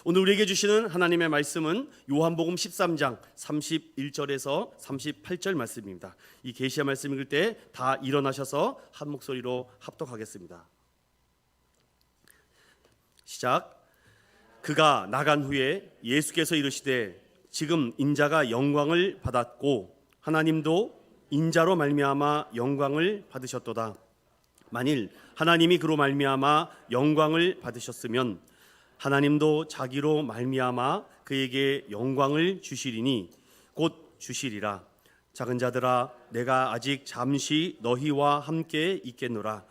오늘 우리에게 주시는 하나님의 말씀은 요한복음 13장 31절에서 38절 말씀입니다. 이 계시의 말씀 읽을 때 다 일어나셔서 한 목소리로 합독하겠습니다. 시작. 그가 나간 후에 예수께서 이르시되 지금 인자가 영광을 받았고 하나님도 인자로 말미암아 영광을 받으셨도다. 만일 하나님이 그로 말미암아 영광을 받으셨으면 하나님도 자기로 말미암아 그에게 영광을 주시리니 곧 주시리라. 작은 자들아, 내가 아직 잠시 너희와 함께 있겠노라.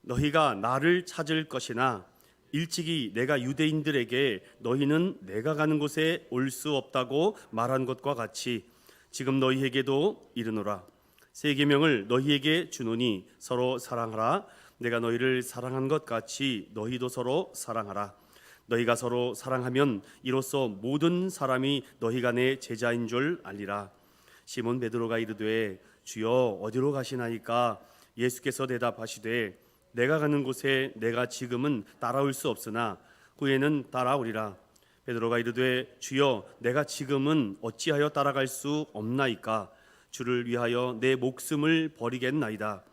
너희가 나를 찾을 것이나 일찍이 내가 유대인들에게 너희는 내가 가는 곳에 올 수 없다고 말한 것과 같이 지금 너희에게도 이르노라. 새 계명을 너희에게 주노니 서로 사랑하라. 내가 너희를 사랑한 것 같이 너희도 서로 사랑하라. 너희가 서로 사랑하면 이로써 모든 사람이 너희가 내 제자인 줄 알리라. 시몬 베드로가 이르되 주여 어디로 가시나이까? 예수께서 대답하시되 내가 가는 곳에 내가 지금은 따라올 수 없으나 후에는 따라오리라. 베드로가 이르되 주여 내가 지금은 어찌하여 따라갈 수 없나이까? 주를 위하여 내 목숨을 버리겠나이다.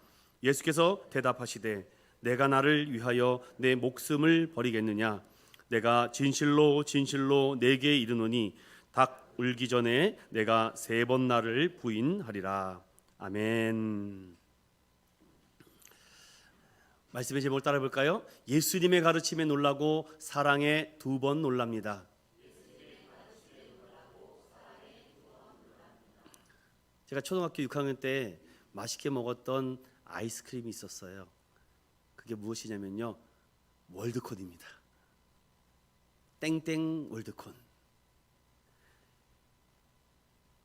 예수께서 대답하시되 내가 나를 위하여 내 목숨을 버리겠느냐? 내가 진실로 진실로 내게 이르노니 닭 울기 전에 내가 3번 나를 부인하리라. 아멘. 말씀의 제목을 따라 볼까요? 예수님의 가르침에 놀라고 사랑에 2번 놀랍니다. 제가 초등학교 6학년 때 맛있게 먹었던 아이스크림이 있었어요. 그게 무엇이냐면요, 월드콘입니다. 땡땡 월드콘.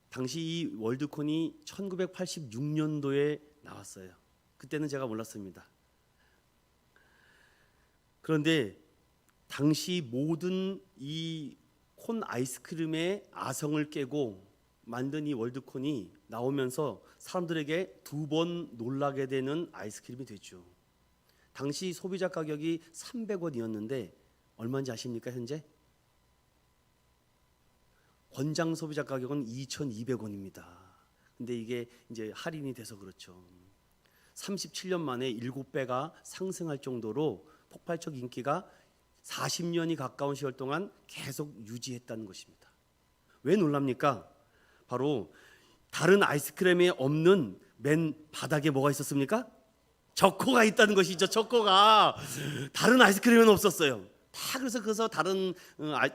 당시 이 월드콘이 1986년도에 나왔어요. 그때는 제가 몰랐습니다. 그런데 당시 모든 이 콘 아이스크림의 아성을 깨고 만든 이 월드콘이 나오면서 사람들에게 2번 놀라게 되는 아이스크림이 됐죠. 당시 소비자 가격이 300원이었는데 얼마인지 아십니까? 현재 권장 소비자 가격은 2,200원입니다. 근데 이게 이제 할인이 돼서 그렇죠. 37년 만에 7배가 상승할 정도로 폭발적 인기가 40년이 가까운 시절 동안 계속 유지했다는 것입니다. 왜 놀랍니까? 바로 다른 아이스크림에 없는 맨 바닥에 뭐가 있었습니까? 초코가 있다는 것이죠. 초코가 다른 아이스크림에는 없었어요. 다 그래서 다른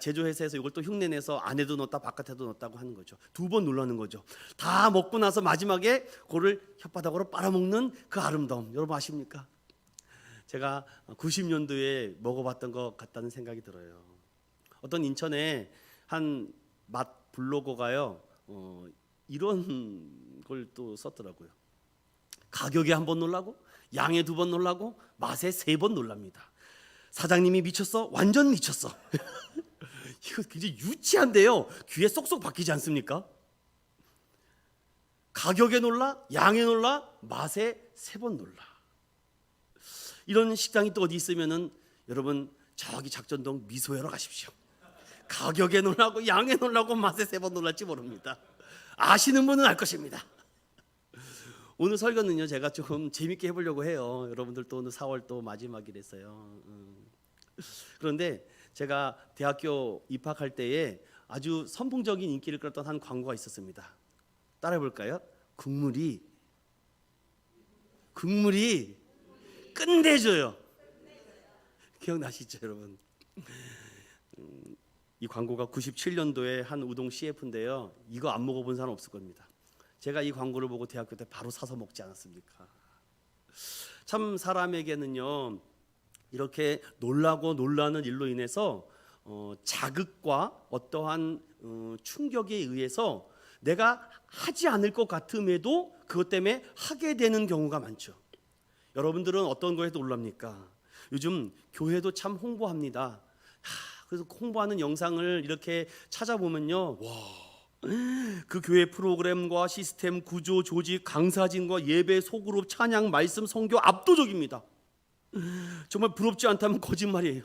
제조회사에서 이걸 또 흉내내서 안에도 넣었다 바깥에도 넣었다고 하는 거죠. 2번 놀라는 거죠. 다 먹고 나서 마지막에 그거를 혓바닥으로 빨아먹는 그 아름다움, 여러분 아십니까? 제가 90년도에 먹어봤던 것 같다는 생각이 들어요. 어떤 인천에 한 맛 블로거가요, 이런 걸 또 썼더라고요. 가격에 1번 놀라고, 양에 2번 놀라고, 맛에 3번 놀랍니다. 사장님이 미쳤어? 완전 미쳤어. 이거 굉장히 유치한데요, 귀에 쏙쏙 박히지 않습니까? 가격에 놀라, 양에 놀라, 맛에 3번 놀라. 이런 식당이 또 어디 있으면은 여러분 저기 작전동 미소회로 가십시오. 가격에 놀라고, 양에 놀라고, 맛에 3번 놀랄지 모릅니다. 아시는 분은 알 것입니다. 오늘 설교는요, 제가 좀 재밌게 해보려고 해요. 여러분들 또 오늘 4월 또 마지막이라서요. 그런데 제가 대학교 입학할 때에 아주 선풍적인 인기를 끌었던 한 광고가 있었습니다. 따라해 볼까요? 국물이 끝내줘요. 기억나시죠, 여러분? 이 광고가 97년도에 한 우동 CF인데요. 이거 안 먹어본 사람 없을 겁니다. 제가 이 광고를 보고 대학교 때 바로 사서 먹지 않았습니까? 참 사람에게는요, 이렇게 놀라고 놀라는 일로 인해서 자극과 어떠한 충격에 의해서 내가 하지 않을 것 같음에도 그것 때문에 하게 되는 경우가 많죠. 여러분들은 어떤 거에도 놀랍니까? 요즘 교회도 참 홍보합니다. 그래서 홍보하는 영상을 이렇게 찾아보면요, 와, 그 교회 프로그램과 시스템, 구조, 조직, 강사진과 예배, 소그룹, 찬양, 말씀, 선교 압도적입니다. 정말 부럽지 않다면 거짓말이에요.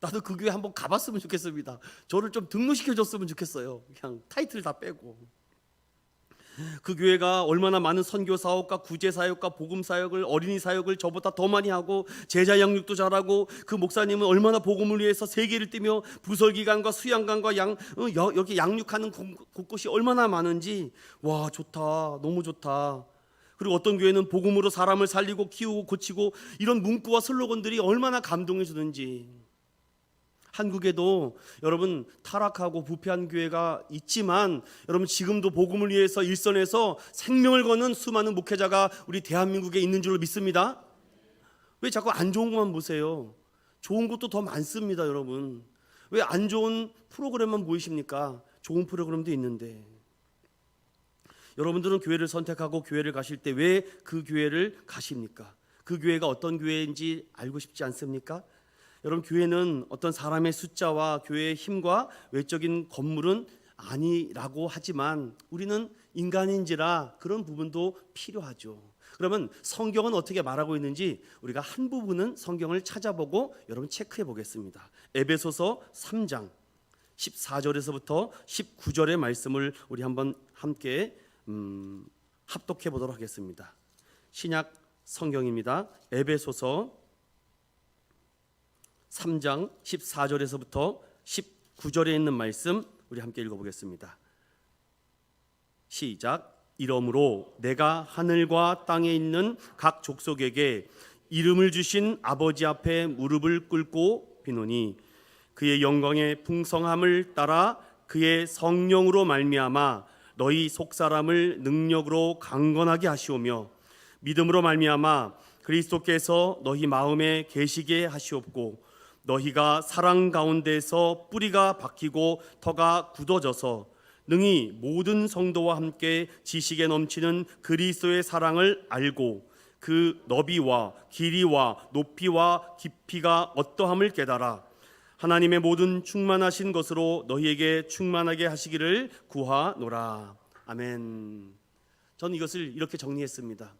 나도 그 교회 한번 가봤으면 좋겠습니다. 저를 좀 등록시켜줬으면 좋겠어요. 그냥 타이틀 다 빼고. 그 교회가 얼마나 많은 선교 사역과 구제 사역과 복음 사역을, 어린이 사역을 저보다 더 많이 하고 제자 양육도 잘하고, 그 목사님은 얼마나 복음을 위해서 세계를 뛰며 부설기관과 수양관과 여기 양육하는 곳곳이 얼마나 많은지, 와 좋다, 너무 좋다. 그리고 어떤 교회는 복음으로 사람을 살리고 키우고 고치고, 이런 문구와 슬로건들이 얼마나 감동해 주는지. 한국에도 여러분 타락하고 부패한 교회가 있지만, 여러분 지금도 복음을 위해서 일선에서 생명을 거는 수많은 목회자가 우리 대한민국에 있는 줄로 믿습니다. 왜 자꾸 안 좋은 것만 보세요? 좋은 것도 더 많습니다. 여러분 왜 안 좋은 프로그램만 보이십니까? 좋은 프로그램도 있는데. 여러분들은 교회를 선택하고 교회를 가실 때 왜 그 교회를 가십니까? 그 교회가 어떤 교회인지 알고 싶지 않습니까? 여러분 교회는 어떤 사람의 숫자와 교회의 힘과 외적인 건물은 아니라고 하지만, 우리는 인간인지라 그런 부분도 필요하죠. 그러면 성경은 어떻게 말하고 있는지 우리가 한 부분은 성경을 찾아보고 여러분 체크해 보겠습니다. 에베소서 3장 14절에서부터 19절의 말씀을 우리 한번 함께 합독해 보도록 하겠습니다. 신약 성경입니다. 에베소서 3장 14절에서부터 19절에 있는 말씀 우리 함께 읽어보겠습니다. 시작. 이러므로 내가 하늘과 땅에 있는 각 족속에게 이름을 주신 아버지 앞에 무릎을 꿇고 비노니, 그의 영광의 풍성함을 따라 그의 성령으로 말미암아 너희 속사람을 능력으로 강건하게 하시오며, 믿음으로 말미암아 그리스도께서 너희 마음에 계시게 하시옵고, 너희가 사랑 가운데서 뿌리가 박히고 터가 굳어져서 능히 모든 성도와 함께 지식에 넘치는 그리스도의 사랑을 알고 그 너비와 길이와 높이와 깊이가 어떠함을 깨달아 하나님의 모든 충만하신 것으로 너희에게 충만하게 하시기를 구하노라. 아멘. 저는 이것을 이렇게 정리했습니다.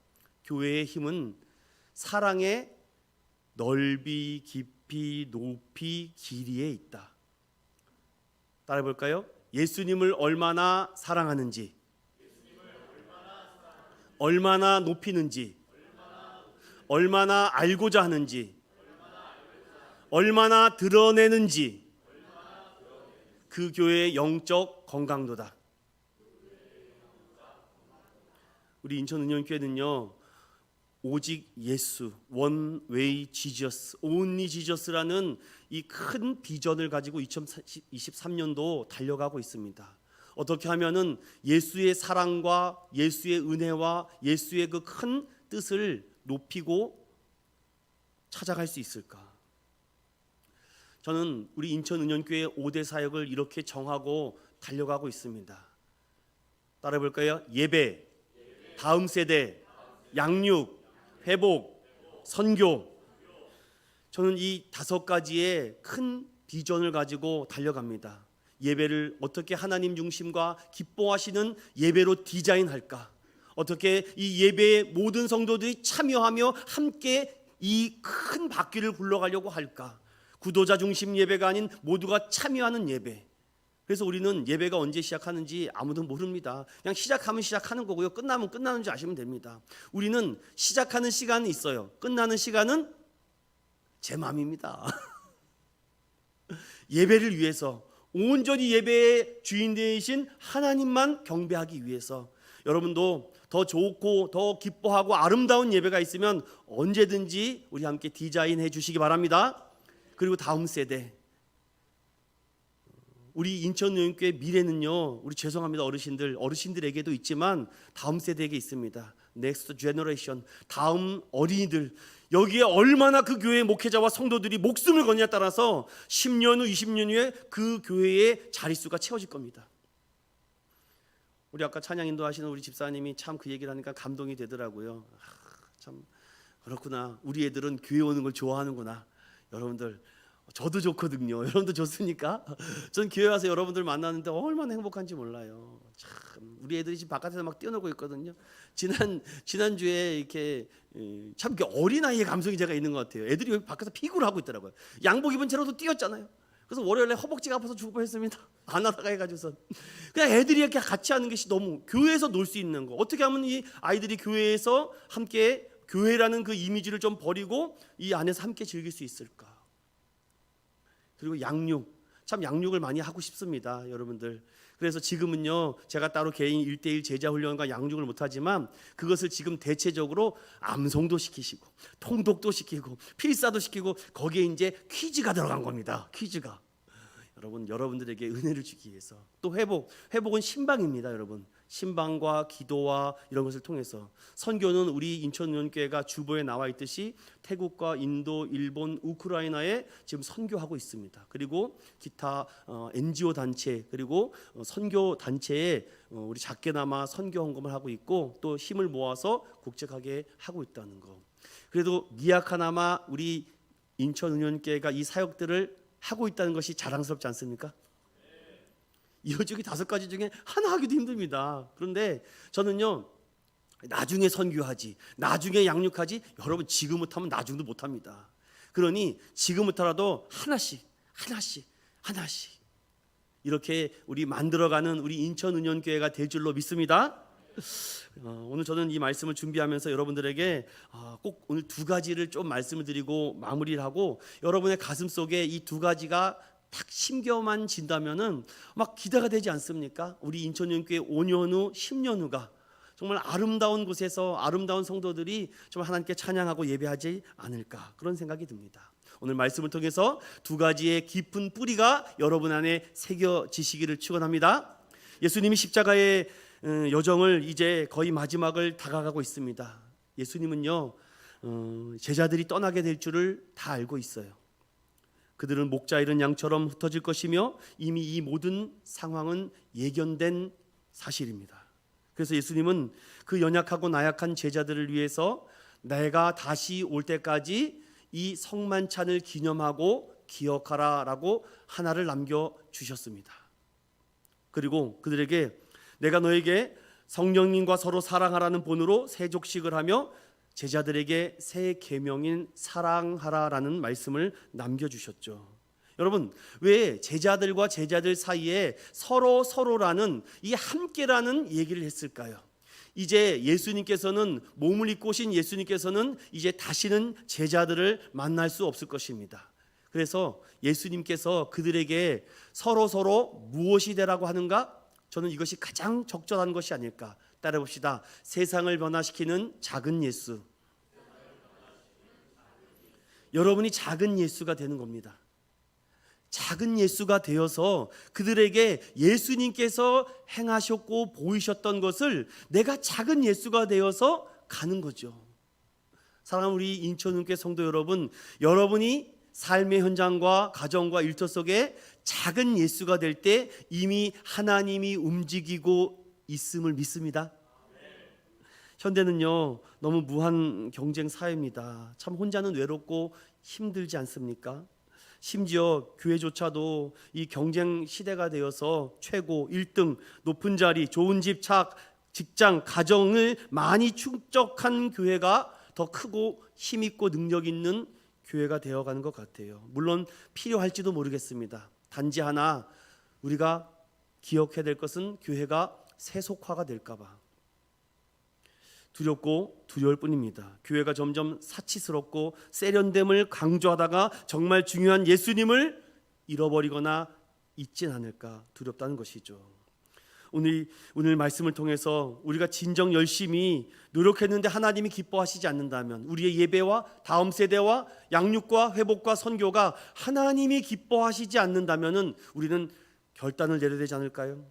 교회의 힘은 사랑의 넓이, 깊이, 높이, 길이에 있다. 따라해 볼까요? 예수님을 얼마나 사랑하는지, 얼마나 높이는지, 얼마나 알고자 하는지, 얼마나 드러내는지, 그 교회의 영적 건강도다. 우리 인천은영교회는요, 오직 예수, one way Jesus, only Jesus라는 이 큰 비전을 가지고 2023년도 달려가고 있습니다. 어떻게 하면은 예수의 사랑과 예수의 은혜와 예수의 그 큰 뜻을 높이고 찾아갈 수 있을까? 저는 우리 인천은영교회 5대 사역을 이렇게 정하고 달려가고 있습니다. 따라해 볼까요? 예배, 다음 세대, 양육, 회복, 선교. 저는 이 5가지의 큰 비전을 가지고 달려갑니다. 예배를 어떻게 하나님 중심과 기뻐하시는 예배로 디자인할까? 어떻게 이 예배에 모든 성도들이 참여하며 함께 이 큰 바퀴를 굴러가려고 할까? 구도자 중심 예배가 아닌 모두가 참여하는 예배. 그래서 우리는 예배가 언제 시작하는지 아무도 모릅니다. 그냥 시작하면 시작하는 거고요, 끝나면 끝나는 줄 아시면 됩니다. 우리는 시작하는 시간이 있어요. 끝나는 시간은 제 마음입니다. 예배를 위해서, 온전히 예배의 주인 되신 하나님만 경배하기 위해서. 여러분도 더 좋고 더 기뻐하고 아름다운 예배가 있으면 언제든지 우리 함께 디자인해 주시기 바랍니다. 그리고 다음 세대, 우리 인천은행교회 미래는요, 우리 죄송합니다 어르신들에게도 있지만 다음 세대에게 있습니다. Next generation, 다음 어린이들. 여기에 얼마나 그 교회의 목회자와 성도들이 목숨을 거느냐에 따라서 10년 후 20년 후에 그 교회의 자릿수가 채워질 겁니다. 우리 아까 찬양 인도하시는 우리 집사님이 참 그 얘기를 하니까 감동이 되더라고요. 참 그렇구나, 우리 애들은 교회 오는 걸 좋아하는구나. 여러분들 저도 좋거든요. 여러분도 좋습니까? 전 교회 와서 여러분들 만나는데 얼마나 행복한지 몰라요. 참 우리 애들이 지금 바깥에서 막 뛰어놀고 있거든요. 지난주에 이렇게 참 이렇게 어린아이의 감성이 제가 있는 것 같아요. 애들이 여기 밖에서 피구를 하고 있더라고요. 양복 입은 채로도 뛰었잖아요. 그래서 월요일에 허벅지가 아파서 죽을 뻔했습니다. 안 하다가 해가지고서 그냥 애들이 이렇게 같이 하는 것이 너무, 교회에서 놀 수 있는 거, 어떻게 하면 이 아이들이 교회에서 함께 교회라는 그 이미지를 좀 버리고 이 안에서 함께 즐길 수 있을까? 그리고 양육, 참 양육을 많이 하고 싶습니다, 여러분들. 그래서 지금은요, 제가 따로 개인 1대1 제자 훈련과 양육을 못하지만 그것을 지금 대체적으로 암송도 시키시고 통독도 시키고 필사도 시키고 거기에 이제 퀴즈가 들어간 겁니다. 퀴즈가 여러분들에게 은혜를 주기 위해서, 또 회복은 신방입니다. 여러분, 신방과 기도와 이런 것을 통해서 선교는 우리 인천의원교회가 주보에 나와 있듯이 태국과 인도, 일본, 우크라이나에 지금 선교하고 있습니다. 그리고 기타 NGO 단체, 그리고 선교 단체에 우리 작게나마 선교 헌금을 하고 있고, 또 힘을 모아서 국책하게 하고 있다는 거. 그래도 미약하나마 우리 인천의원교회가 이 사역들을 하고 있다는 것이 자랑스럽지 않습니까? 이어주기 5가지 중에 하나 하기도 힘듭니다. 그런데 저는요, 나중에 선교하지, 나중에 양육하지, 여러분 지금 못하면 나중도 못합니다. 그러니 지금부터라도 하나씩 이렇게 우리 만들어가는 우리 인천은연교회가 될 줄로 믿습니다. 오늘 저는 이 말씀을 준비하면서 여러분들에게 꼭 오늘 2가지를 좀 말씀을 드리고 마무리를 하고, 여러분의 가슴 속에 이 2가지가 딱 심겨만 진다면은 막 기대가 되지 않습니까? 우리 인천연교회 5년 후, 10년 후가 정말 아름다운 곳에서 아름다운 성도들이 정말 하나님께 찬양하고 예배하지 않을까, 그런 생각이 듭니다. 오늘 말씀을 통해서 2가지의 깊은 뿌리가 여러분 안에 새겨지시기를 축원합니다. 예수님이 십자가의 여정을 이제 거의 마지막을 다가가고 있습니다. 예수님은요, 제자들이 떠나게 될 줄을 다 알고 있어요. 그들은 목자 잃은 양처럼 흩어질 것이며 이미 이 모든 상황은 예견된 사실입니다. 그래서 예수님은 그 연약하고 나약한 제자들을 위해서 내가 다시 올 때까지 이 성만찬을 기념하고 기억하라라고 하나를 남겨주셨습니다. 그리고 그들에게 내가 너에게 성령님과 서로 사랑하라는 본으로 새 족식을 하며 제자들에게 새 계명인 사랑하라라는 말씀을 남겨주셨죠. 여러분, 왜 제자들과 제자들 사이에 서로라는 이 함께라는 얘기를 했을까요? 이제 예수님께서는, 몸을 입고 오신 예수님께서는 이제 다시는 제자들을 만날 수 없을 것입니다. 그래서 예수님께서 그들에게 서로 무엇이 되라고 하는가? 저는 이것이 가장 적절한 것이 아닐까. 따라 봅시다. 세상을 변화시키는 작은 예수. 여러분이 작은 예수가 되는 겁니다. 작은 예수가 되어서 그들에게 예수님께서 행하셨고 보이셨던 것을 내가 작은 예수가 되어서 가는 거죠. 사랑하는 우리 인천은교회 성도 여러분, 여러분이 삶의 현장과 가정과 일터 속에 작은 예수가 될 때 이미 하나님이 움직이고 있음을 믿습니다. 현대는요, 너무 무한 경쟁 사회입니다. 참 혼자는 외롭고 힘들지 않습니까? 심지어 교회조차도 이 경쟁 시대가 되어서 최고, 1등, 높은 자리, 좋은 집, 직장, 가정을 많이 축적한 교회가 더 크고 힘있고 능력 있는 교회가 되어가는 것 같아요. 물론 필요할지도 모르겠습니다. 단지 하나 우리가 기억해야 될 것은 교회가 세속화가 될까 봐 두렵고 두려울 뿐입니다. 교회가 점점 사치스럽고 세련됨을 강조하다가 정말 중요한 예수님을 잃어버리거나 잊진 않을까 두렵다는 것이죠. 오늘 말씀을 통해서 우리가 진정 열심히 노력했는데 하나님이 기뻐하시지 않는다면, 우리의 예배와 다음 세대와 양육과 회복과 선교가 하나님이 기뻐하시지 않는다면 우리는 결단을 내려야 되지 않을까요?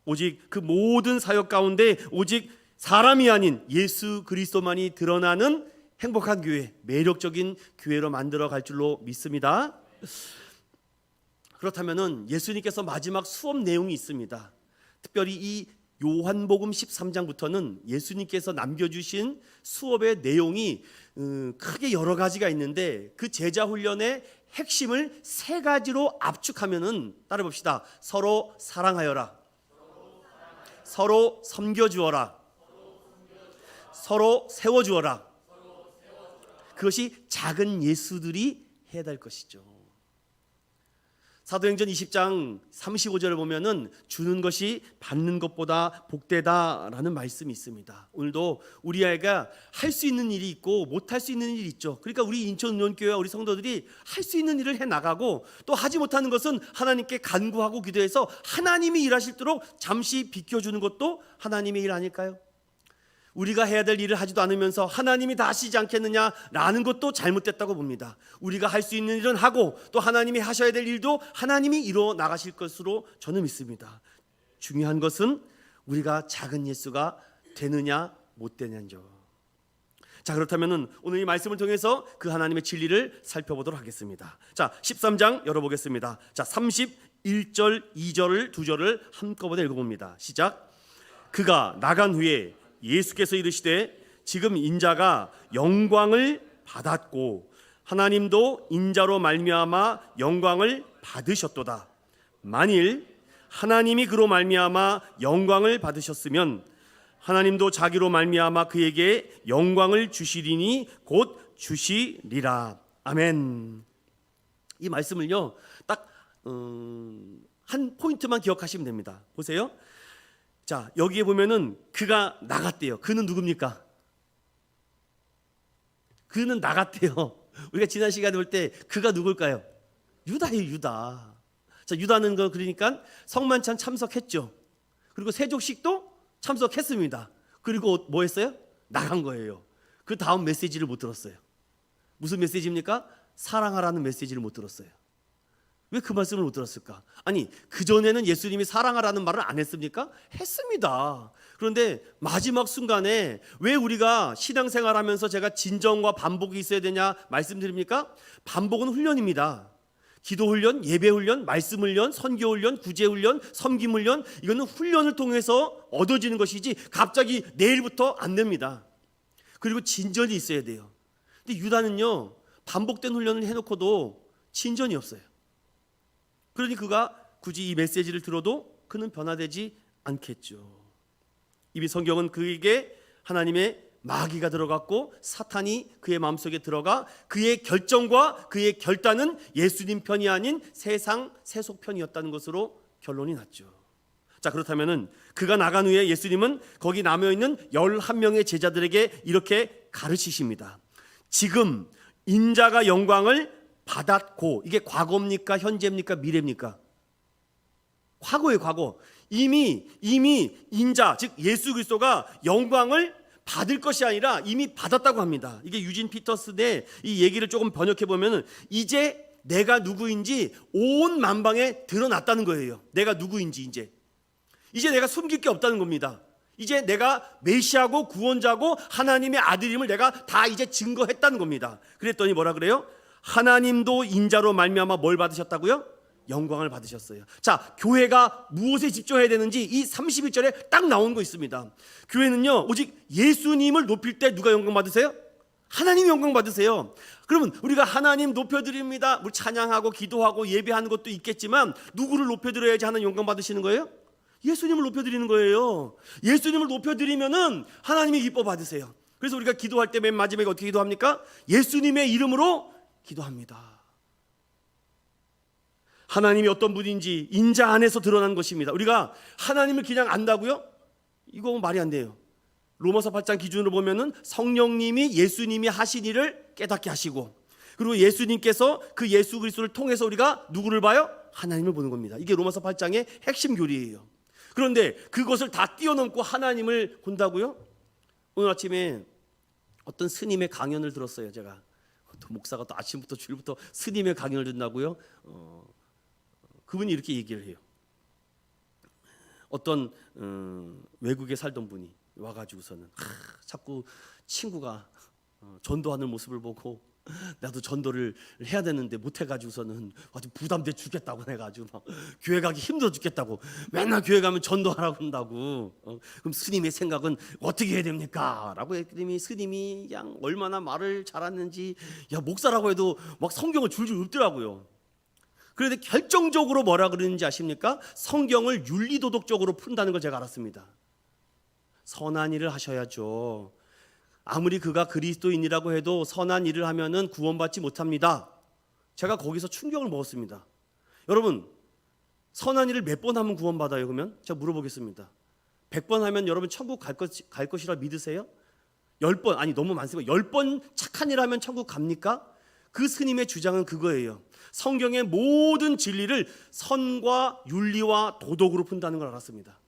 오직 그 모든 사역 가운데 오직 사람이 아닌 예수 그리스도만이 드러나는 행복한 교회, 매력적인 교회로 만들어 갈 줄로 믿습니다. 그렇다면 예수님께서 마지막 수업 내용이 있습니다. 특별히 이 요한복음 13장부터는 예수님께서 남겨주신 수업의 내용이 크게 여러 가지가 있는데 그 제자 훈련의 핵심을 세 가지로 압축하면은 따라 봅시다. 서로 사랑하여라, 서로 섬겨주어라, 서로 세워주어라. 그것이 작은 예수들이 해야 될 것이죠. 사도행전 20장 35절을 보면은 주는 것이 받는 것보다 복되다라는 말씀이 있습니다. 오늘도 우리 아이가 할 수 있는 일이 있고 못할 수 있는 일이 있죠. 그러니까 우리 인천운원교회와 우리 성도들이 할 수 있는 일을 해 나가고, 또 하지 못하는 것은 하나님께 간구하고 기도해서 하나님이 일하실도록 잠시 비켜주는 것도 하나님의 일 아닐까요? 우리가 해야 될 일을 하지도 않으면서 하나님이 다 하시지 않겠느냐라는 것도 잘못됐다고 봅니다. 우리가 할 수 있는 일은 하고, 또 하나님이 하셔야 될 일도 하나님이 이루어 나가실 것으로 저는 믿습니다. 중요한 것은 우리가 작은 예수가 되느냐 못 되느냐죠. 자, 그렇다면 오늘 이 말씀을 통해서 그 하나님의 진리를 살펴보도록 하겠습니다. 자, 13장 열어보겠습니다. 자, 31절 2절을 2절을 한꺼번에 읽어봅니다. 시작. 그가 나간 후에 예수께서 이르시되 지금 인자가 영광을 받았고 하나님도 인자로 말미암아 영광을 받으셨도다. 만일 하나님이 그로 말미암아 영광을 받으셨으면 하나님도 자기로 말미암아 그에게 영광을 주시리니 곧 주시리라. 아멘. 이 말씀을요 딱 한 포인트만 기억하시면 됩니다. 보세요. 자, 여기에 보면은 그가 나갔대요. 그는 누굽니까? 그는 나갔대요. 우리가 지난 시간에 볼 때 그가 누굴까요? 유다예요, 유다. 자, 유다는 거 그러니까 성만찬 참석했죠. 그리고 세족식도 참석했습니다. 그리고 뭐 했어요? 나간 거예요. 그 다음 메시지를 못 들었어요. 무슨 메시지입니까? 사랑하라는 메시지를 못 들었어요. 왜 그 말씀을 못 들었을까? 아니, 그전에는 예수님이 사랑하라는 말을 안 했습니까? 했습니다. 그런데 마지막 순간에 왜 우리가 신앙생활하면서 제가 진정과 반복이 있어야 되냐 말씀드립니까? 반복은 훈련입니다. 기도 훈련, 예배 훈련, 말씀 훈련, 선교 훈련, 구제 훈련, 섬김 훈련, 이거는 훈련을 통해서 얻어지는 것이지 갑자기 내일부터 안 됩니다. 그리고 진전이 있어야 돼요. 근데 유다는요 반복된 훈련을 해놓고도 진전이 없어요. 그러니 그가 굳이 이 메시지를 들어도 그는 변화되지 않겠죠. 이미 성경은 그에게 하나님의 마귀가 들어갔고 사탄이 그의 마음속에 들어가 그의 결정과 그의 결단은 예수님 편이 아닌 세상 세속 편이었다는 것으로 결론이 났죠. 자, 그렇다면은 그가 나간 후에 예수님은 거기 남아있는 11명의 제자들에게 이렇게 가르치십니다. 지금 인자가 영광을 받았고, 이게 과거입니까? 현재입니까? 미래입니까? 과거예요, 과거. 이미 인자, 즉 예수 그리스도가 영광을 받을 것이 아니라 이미 받았다고 합니다. 이게 유진 피터슨의 이 얘기를 조금 번역해 보면은 이제 내가 누구인지 온 만방에 드러났다는 거예요. 내가 누구인지 이제 내가 숨길 게 없다는 겁니다. 이제 내가 메시아고 구원자고 하나님의 아들임을 내가 다 이제 증거했다는 겁니다. 그랬더니 뭐라 그래요? 하나님도 인자로 말미암아 뭘 받으셨다고요? 영광을 받으셨어요. 자, 교회가 무엇에 집중해야 되는지 이 31절에 딱 나온 거 있습니다. 교회는요 오직 예수님을 높일 때 누가 영광 받으세요? 하나님이 영광 받으세요. 그러면 우리가 하나님 높여드립니다. 우리 찬양하고 기도하고 예배하는 것도 있겠지만 누구를 높여드려야지 하나님 영광 받으시는 거예요? 예수님을 높여드리는 거예요. 예수님을 높여드리면은 하나님이 기뻐 받으세요. 그래서 우리가 기도할 때 맨 마지막에 어떻게 기도합니까? 예수님의 이름으로 기도합니다. 하나님이 어떤 분인지 인자 안에서 드러난 것입니다. 우리가 하나님을 그냥 안다고요? 이거 말이 안 돼요. 로마서 8장 기준으로 보면은 성령님이 예수님이 하신 일을 깨닫게 하시고, 그리고 예수님께서 그 예수 그리스도를 통해서 우리가 누구를 봐요? 하나님을 보는 겁니다. 이게 로마서 8장의 핵심 교리예요. 그런데 그것을 다 뛰어넘고 하나님을 본다고요? 오늘 아침에 어떤 스님의 강연을 들었어요. 제가 또 목사가 또 아침부터 주일부터 스님의 강연을 듣는다고요? 그분이 이렇게 얘기를 해요. 어떤 외국에 살던 분이 와가지고서는 자꾸 친구가 전도하는 모습을 보고 나도 전도를 해야 되는데 못 해가지고서는 아주 부담돼 죽겠다고 해가지고 막 교회 가기 힘들어 죽겠다고 맨날 교회 가면 전도하라고 한다고. 그럼 스님의 생각은 어떻게 해야 됩니까? 라고 했더니 스님이 그냥 얼마나 말을 잘하는지, 야 목사라고 해도 막 성경을 줄줄 읊더라고요. 그런데 결정적으로 뭐라 그러는지 아십니까? 성경을 윤리도덕적으로 푼다는 걸 제가 알았습니다. 선한 일을 하셔야죠. 아무리 그가 그리스도인이라고 해도 선한 일을 하면은 구원받지 못합니다. 제가 거기서 충격을 먹었습니다. 여러분, 선한 일을 몇 번 하면 구원받아요? 그러면 제가 물어보겠습니다. 100번 하면 여러분 천국 갈 것이라 믿으세요? 10번, 아니 너무 많습니다. 10번 착한 일 하면 천국 갑니까? 그 스님의 주장은 그거예요. 성경의 모든 진리를 선과 윤리와 도덕으로 푼다는 걸 알았습니다.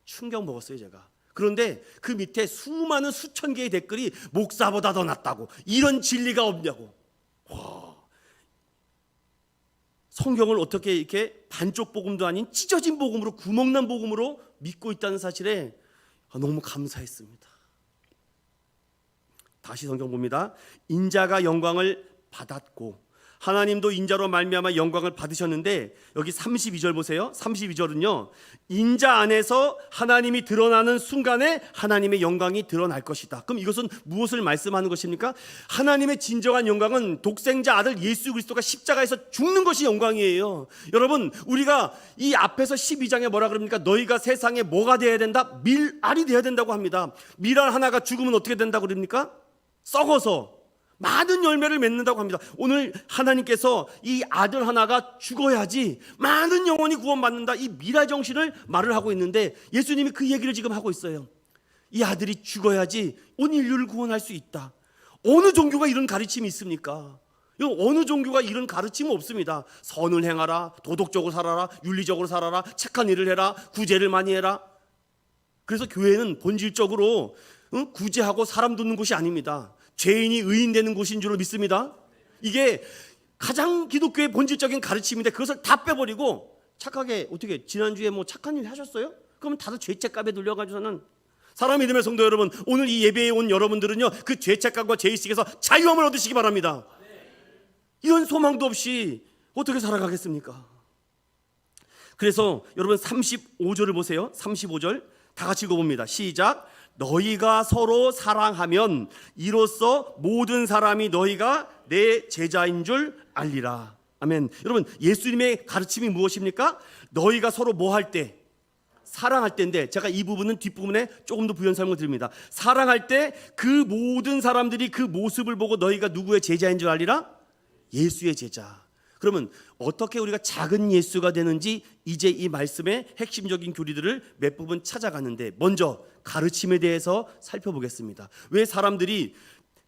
충격 먹었어요 제가. 그런데 그 밑에 수많은 수천 개의 댓글이 목사보다 더 낫다고, 이런 진리가 없냐고. 와, 성경을 어떻게 이렇게 반쪽 복음도 아닌 찢어진 복음으로, 구멍난 복음으로 믿고 있다는 사실에 너무 감사했습니다. 다시 성경 봅니다. 인자가 영광을 받았고 하나님도 인자로 말미암아 영광을 받으셨는데, 여기 32절 보세요. 32절은요, 인자 안에서 하나님이 드러나는 순간에 하나님의 영광이 드러날 것이다. 그럼 이것은 무엇을 말씀하는 것입니까? 하나님의 진정한 영광은 독생자 아들 예수 그리스도가 십자가에서 죽는 것이 영광이에요. 여러분, 우리가 이 앞에서 12장에 뭐라 그럽니까? 너희가 세상에 뭐가 되어야 된다? 밀알이 되어야 된다고 합니다. 밀알 하나가 죽으면 어떻게 된다고 그럽니까? 썩어서 많은 열매를 맺는다고 합니다. 오늘 하나님께서 이 아들 하나가 죽어야지 많은 영혼이 구원받는다, 이 미라 정신을 말을 하고 있는데, 예수님이 그 얘기를 지금 하고 있어요. 이 아들이 죽어야지 온 인류를 구원할 수 있다. 어느 종교가 이런 가르침이 있습니까? 어느 종교가 이런 가르침은 없습니다. 선을 행하라, 도덕적으로 살아라, 윤리적으로 살아라, 착한 일을 해라, 구제를 많이 해라. 그래서 교회는 본질적으로 구제하고 사람 돕는 곳이 아닙니다. 죄인이 의인 되는 곳인 줄로 믿습니다. 이게 가장 기독교의 본질적인 가르침인데, 그것을 다 빼버리고 착하게, 어떻게 지난주에 뭐 착한 일 하셨어요? 그러면 다들 죄책감에 눌려가지고는, 사랑하는 믿음의 성도 여러분, 오늘 이 예배에 온 여러분들은요, 그 죄책감과 죄의식에서 자유함을 얻으시기 바랍니다. 이런 소망도 없이 어떻게 살아가겠습니까? 그래서 여러분 35절을 보세요. 35절 다 같이 읽어봅니다. 시작. 너희가 서로 사랑하면 이로써 모든 사람이 너희가 내 제자인 줄 알리라. 아멘. 여러분, 예수님의 가르침이 무엇입니까? 너희가 서로 뭐 할 때? 사랑할 때인데, 제가 이 부분은 뒷부분에 조금 더 부연 설명을 드립니다. 사랑할 때 그 모든 사람들이 그 모습을 보고 너희가 누구의 제자인 줄 알리라? 예수의 제자. 그러면 어떻게 우리가 작은 예수가 되는지 이제 이 말씀의 핵심적인 교리들을 몇 부분 찾아가는데, 먼저 가르침에 대해서 살펴보겠습니다. 왜 사람들이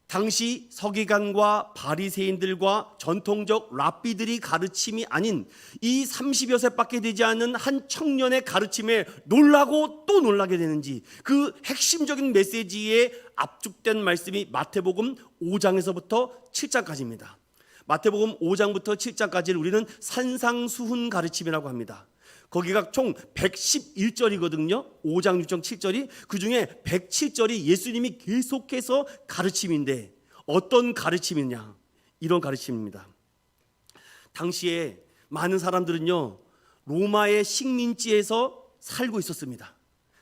당시 서기관과 바리새인들과 전통적 랍비들이 가르침이 아닌 이 30여 세밖에 되지 않은 한 청년의 가르침에 놀라고 또 놀라게 되는지, 그 핵심적인 메시지에 압축된 말씀이 마태복음 5장에서부터 7장까지입니다. 마태복음 5장부터 7장까지를 우리는 산상수훈 가르침이라고 합니다. 거기가 총 111절이거든요. 5장, 6장, 7절이. 그 중에 107절이 예수님이 계속해서 가르침인데, 어떤 가르침이냐? 이런 가르침입니다. 당시에 많은 사람들은요, 로마의 식민지에서 살고 있었습니다.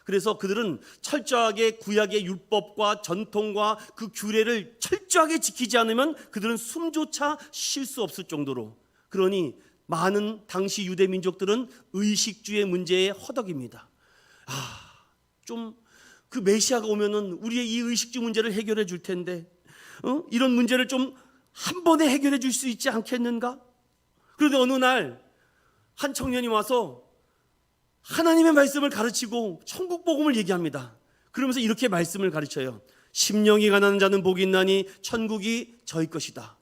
그래서 그들은 철저하게 구약의 율법과 전통과 그 규례를 철저하게 지키지 않으면 그들은 숨조차 쉴 수 없을 정도로, 그러니 많은 당시 유대 민족들은 의식주의 문제에 허덕입니다. 좀 그 메시아가 오면은 우리의 이 의식주 문제를 해결해 줄 텐데, 이런 문제를 좀 한 번에 해결해 줄 수 있지 않겠는가? 그런데 어느 날 한 청년이 와서 하나님의 말씀을 가르치고 천국 복음을 얘기합니다. 그러면서 이렇게 말씀을 가르쳐요. 심령이 가난한 자는 복이 있나니 천국이 저희 것이다.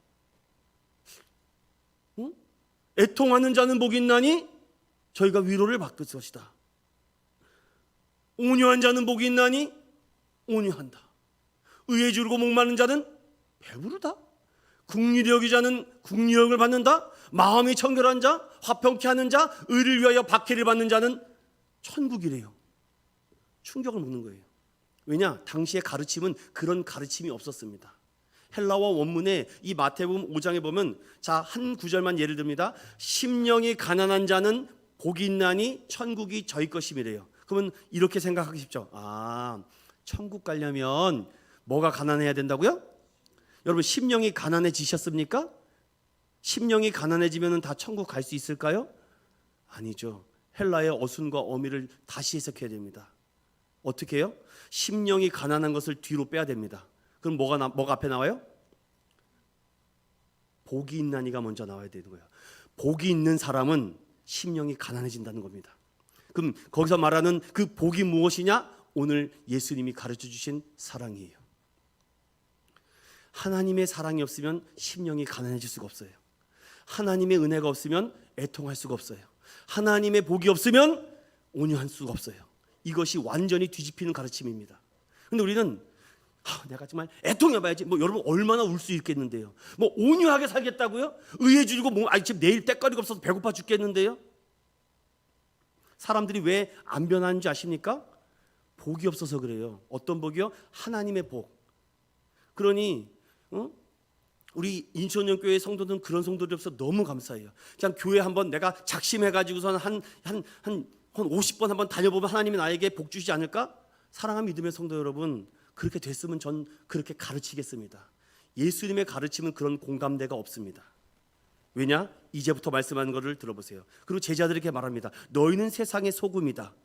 애통하는 자는 복이 있나니 저희가 위로를 받을 것이다. 온유한 자는 복이 있나니 온유한다. 의에 주르고 목마른 자는 배부르다. 긍휼히 여기 자는 긍휼을 받는다. 마음이 청결한 자, 화평케 하는 자, 의를 위하여 박해를 받는 자는 천국이래요. 충격을 먹는 거예요. 왜냐? 당시의 가르침은 그런 가르침이 없었습니다. 헬라어 원문에 이 마태복음 5장에 보면 자, 한 구절만 예를 듭니다. 심령이 가난한 자는 복이 있나니 천국이 저희 것임이래요. 그러면 이렇게 생각하기 쉽죠. 아, 천국 가려면 뭐가 가난해야 된다고요? 여러분, 심령이 가난해지셨습니까? 심령이 가난해지면 다 천국 갈 수 있을까요? 아니죠. 헬라의 어순과 어미를 다시 해석해야 됩니다. 어떻게 해요? 심령이 가난한 것을 뒤로 빼야 됩니다. 그럼 뭐가 앞에 나와요? 복이 있나니가 먼저 나와야 되는 거예요. 복이 있는 사람은 심령이 가난해진다는 겁니다. 그럼 거기서 말하는 그 복이 무엇이냐? 오늘 예수님이 가르쳐 주신 사랑이에요. 하나님의 사랑이 없으면 심령이 가난해질 수가 없어요. 하나님의 은혜가 없으면 애통할 수가 없어요. 하나님의 복이 없으면 온유할 수가 없어요. 이것이 완전히 뒤집히는 가르침입니다. 근데 우리는 내가 정말 애통해봐야지. 여러분 얼마나 울 수 있겠는데요. 온유하게 살겠다고요? 의해 주고 지금 내일 때거리가 없어서 배고파 죽겠는데요. 사람들이 왜 안 변하는지 아십니까? 복이 없어서 그래요. 어떤 복이요? 하나님의 복. 그러니 우리 인천영교회 성도들은 그런 성도들이 없어서 너무 감사해요. 그냥 교회 한번 내가 작심해가지고선 한 50번 한번 다녀보면 하나님이 나에게 복 주시지 않을까? 사랑하는 믿음의 성도 여러분, 그렇게 됐으면 전 그렇게 가르치겠습니다. 예수님의 가르침은 그런 공감대가 없습니다. 왜냐? 이제부터 말씀하는 것을 들어보세요. 그리고 제자들에게 말합니다. 너희는 세상의 소금이다.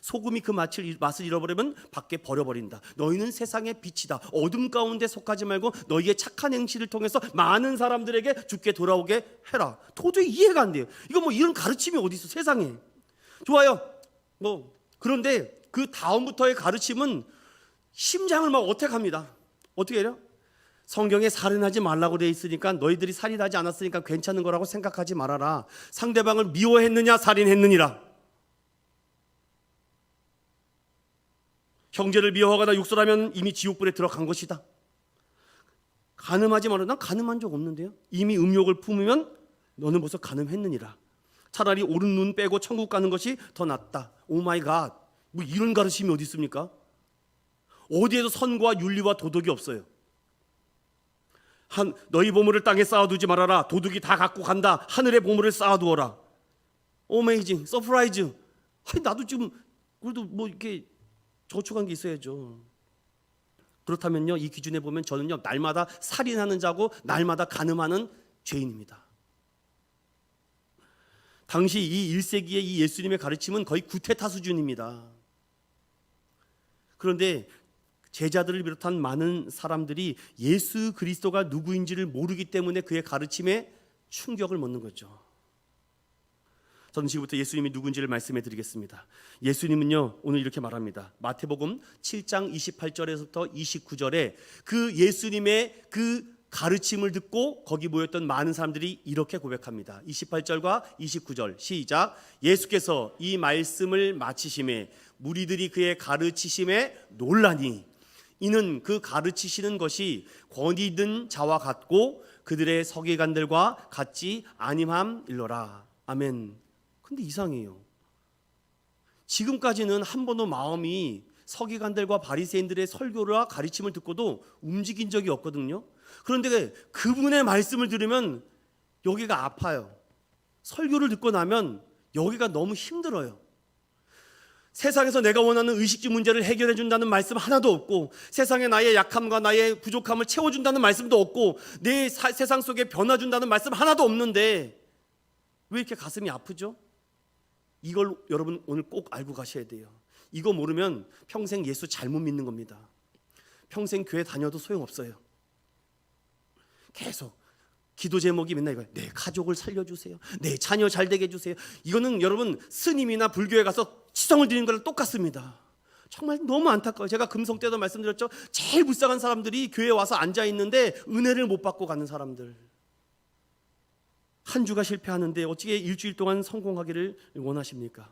소금이 그 맛을 잃어버리면 밖에 버려버린다. 너희는 세상의 빛이다. 어둠 가운데 속하지 말고 너희의 착한 행실을 통해서 많은 사람들에게 주께 돌아오게 해라. 도저히 이해가 안 돼요. 이거 이런 가르침이 어디 있어 세상에. 좋아요. 그런데 그 다음부터의 가르침은 심장을 어택합니다. 어떻게 해요? 성경에 살인하지 말라고 되어 있으니까 너희들이 살인하지 않았으니까 괜찮은 거라고 생각하지 말아라. 상대방을 미워했느냐 살인했느니라. 형제를 미워하거나 욕설하면 이미 지옥불에 들어간 것이다. 간음하지 말아라. 난 간음한 적 없는데요. 이미 음욕을 품으면 너는 벌써 간음했느니라. 차라리 오른 눈 빼고 천국 가는 것이 더 낫다. 오 마이 갓. 이런 가르침이 어디 있습니까? 어디에도 선과 윤리와 도덕이 없어요. 너희 보물을 땅에 쌓아두지 말아라. 도둑이 다 갖고 간다. 하늘의 보물을 쌓아두어라. 어메이징, 서프라이즈. 나도 지금 그래도 이렇게 저축한 게 있어야죠. 그렇다면요, 이 기준에 보면 저는요, 날마다 살인하는 자고 날마다 간음하는 죄인입니다. 당시 이 1세기의 이 예수님의 가르침은 거의 구테타 수준입니다. 그런데 제자들을 비롯한 많은 사람들이 예수 그리스도가 누구인지를 모르기 때문에 그의 가르침에 충격을 먹는 거죠. 저는 지금부터 예수님이 누군지를 말씀해 드리겠습니다. 예수님은요, 오늘 이렇게 말합니다. 마태복음 7장 28절에서부터 29절에 그 예수님의 그 가르침을 듣고 거기 모였던 많은 사람들이 이렇게 고백합니다. 28절과 29절 시작. 예수께서 이 말씀을 마치심에 무리들이 그의 가르치심에 놀라니 이는 그 가르치시는 것이 권위 있는 자와 같고 그들의 서기관들과 같지 아님함일러라. 아멘. 근데 이상해요. 지금까지는 한 번도 마음이 서기관들과 바리새인들의 설교와 가르침을 듣고도 움직인 적이 없거든요. 그런데 그분의 말씀을 들으면 여기가 아파요. 설교를 듣고 나면 여기가 너무 힘들어요. 세상에서 내가 원하는 의식주 문제를 해결해 준다는 말씀 하나도 없고, 세상에 나의 약함과 나의 부족함을 채워준다는 말씀도 없고, 내 세상 속에 변화 준다는 말씀 하나도 없는데 왜 이렇게 가슴이 아프죠? 이걸 여러분 오늘 꼭 알고 가셔야 돼요. 이거 모르면 평생 예수 잘못 믿는 겁니다. 평생 교회 다녀도 소용없어요. 계속 기도 제목이 맨날 이거예요. 내 가족을 살려주세요. 내 자녀 잘 되게 해주세요. 이거는 여러분 스님이나 불교에 가서 치성을 드리는 거랑 똑같습니다. 정말 너무 안타까워요. 제가 금성 때도 말씀드렸죠. 제일 불쌍한 사람들이 교회에 와서 앉아있는데 은혜를 못 받고 가는 사람들. 한 주가 실패하는데 어떻게 일주일 동안 성공하기를 원하십니까?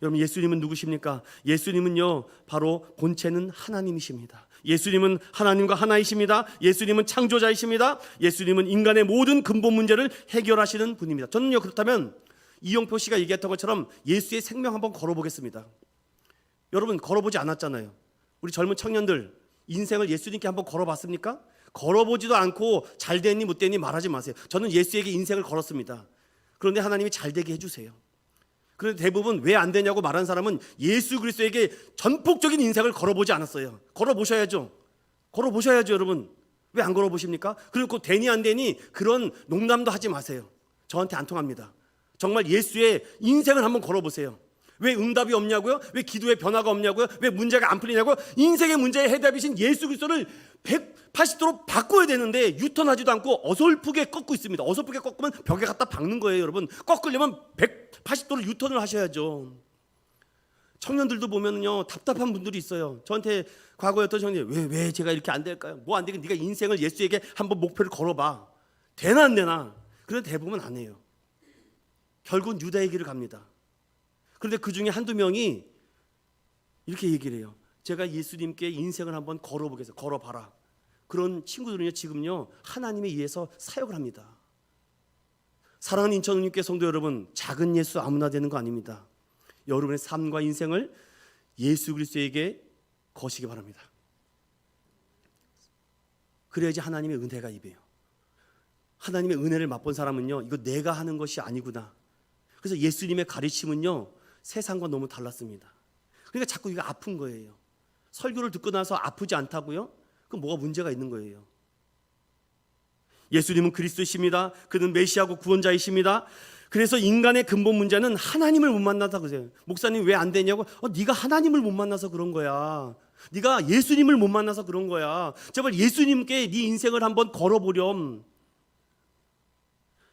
여러분, 예수님은 누구십니까? 예수님은요, 바로 본체는 하나님이십니다. 예수님은 하나님과 하나이십니다. 예수님은 창조자이십니다. 예수님은 인간의 모든 근본 문제를 해결하시는 분입니다. 저는요, 그렇다면 이영표 씨가 얘기했던 것처럼 예수의 생명 한번 걸어보겠습니다. 여러분, 걸어보지 않았잖아요. 우리 젊은 청년들 인생을 예수님께 한번 걸어봤습니까? 걸어보지도 않고 잘 됐니 못 됐니 말하지 마세요. 저는 예수에게 인생을 걸었습니다. 그런데 하나님이 잘 되게 해주세요. 그런데 대부분 왜 안 되냐고 말하는 사람은 예수 그리스도에게 전폭적인 인생을 걸어보지 않았어요. 걸어보셔야죠. 걸어보셔야죠, 여러분. 왜 안 걸어보십니까? 그리고 되니 안 되니 그런 농담도 하지 마세요. 저한테 안 통합니다. 정말 예수의 인생을 한번 걸어보세요. 왜 응답이 없냐고요? 왜 기도의 변화가 없냐고요? 왜 문제가 안 풀리냐고요? 인생의 문제의 해답이신 예수 그리스도를 180도로 바꿔야 되는데 유턴하지도 않고 어설프게 꺾고 있습니다. 어설프게 꺾으면 벽에 갖다 박는 거예요, 여러분. 꺾으려면 180도로 유턴을 하셔야죠. 청년들도 보면요, 답답한 분들이 있어요. 저한테 과거에 어떤 청년이 왜 제가 이렇게 안 될까요? 뭐 안 되긴 네가 인생을 예수에게 한번 목표를 걸어봐. 되나 안 되나? 그런데 대부분 안 해요. 결국은 유다의 길을 갑니다. 그런데 그 중에 한두 명이 이렇게 얘기를 해요. 제가 예수님께 인생을 한번 걸어보겠어요. 걸어봐라. 그런 친구들은요, 지금요, 하나님에 의해서 사역을 합니다. 사랑하는 인천은님께 성도 여러분, 작은 예수 아무나 되는 거 아닙니다. 여러분의 삶과 인생을 예수 그리스도에게 거시기 바랍니다. 그래야지 하나님의 은혜가 입어요. 하나님의 은혜를 맛본 사람은요, 이거 내가 하는 것이 아니구나. 그래서 예수님의 가르침은요, 세상과 너무 달랐습니다. 그러니까 자꾸 이거 아픈 거예요. 설교를 듣고 나서 아프지 않다고요? 그럼 뭐가 문제가 있는 거예요. 예수님은 그리스도이십니다. 그는 메시아고 구원자이십니다. 그래서 인간의 근본 문제는 하나님을 못 만나서 그래요. 목사님 왜 안 되냐고? 네가 하나님을 못 만나서 그런 거야. 네가 예수님을 못 만나서 그런 거야. 제발 예수님께 네 인생을 한번 걸어보렴.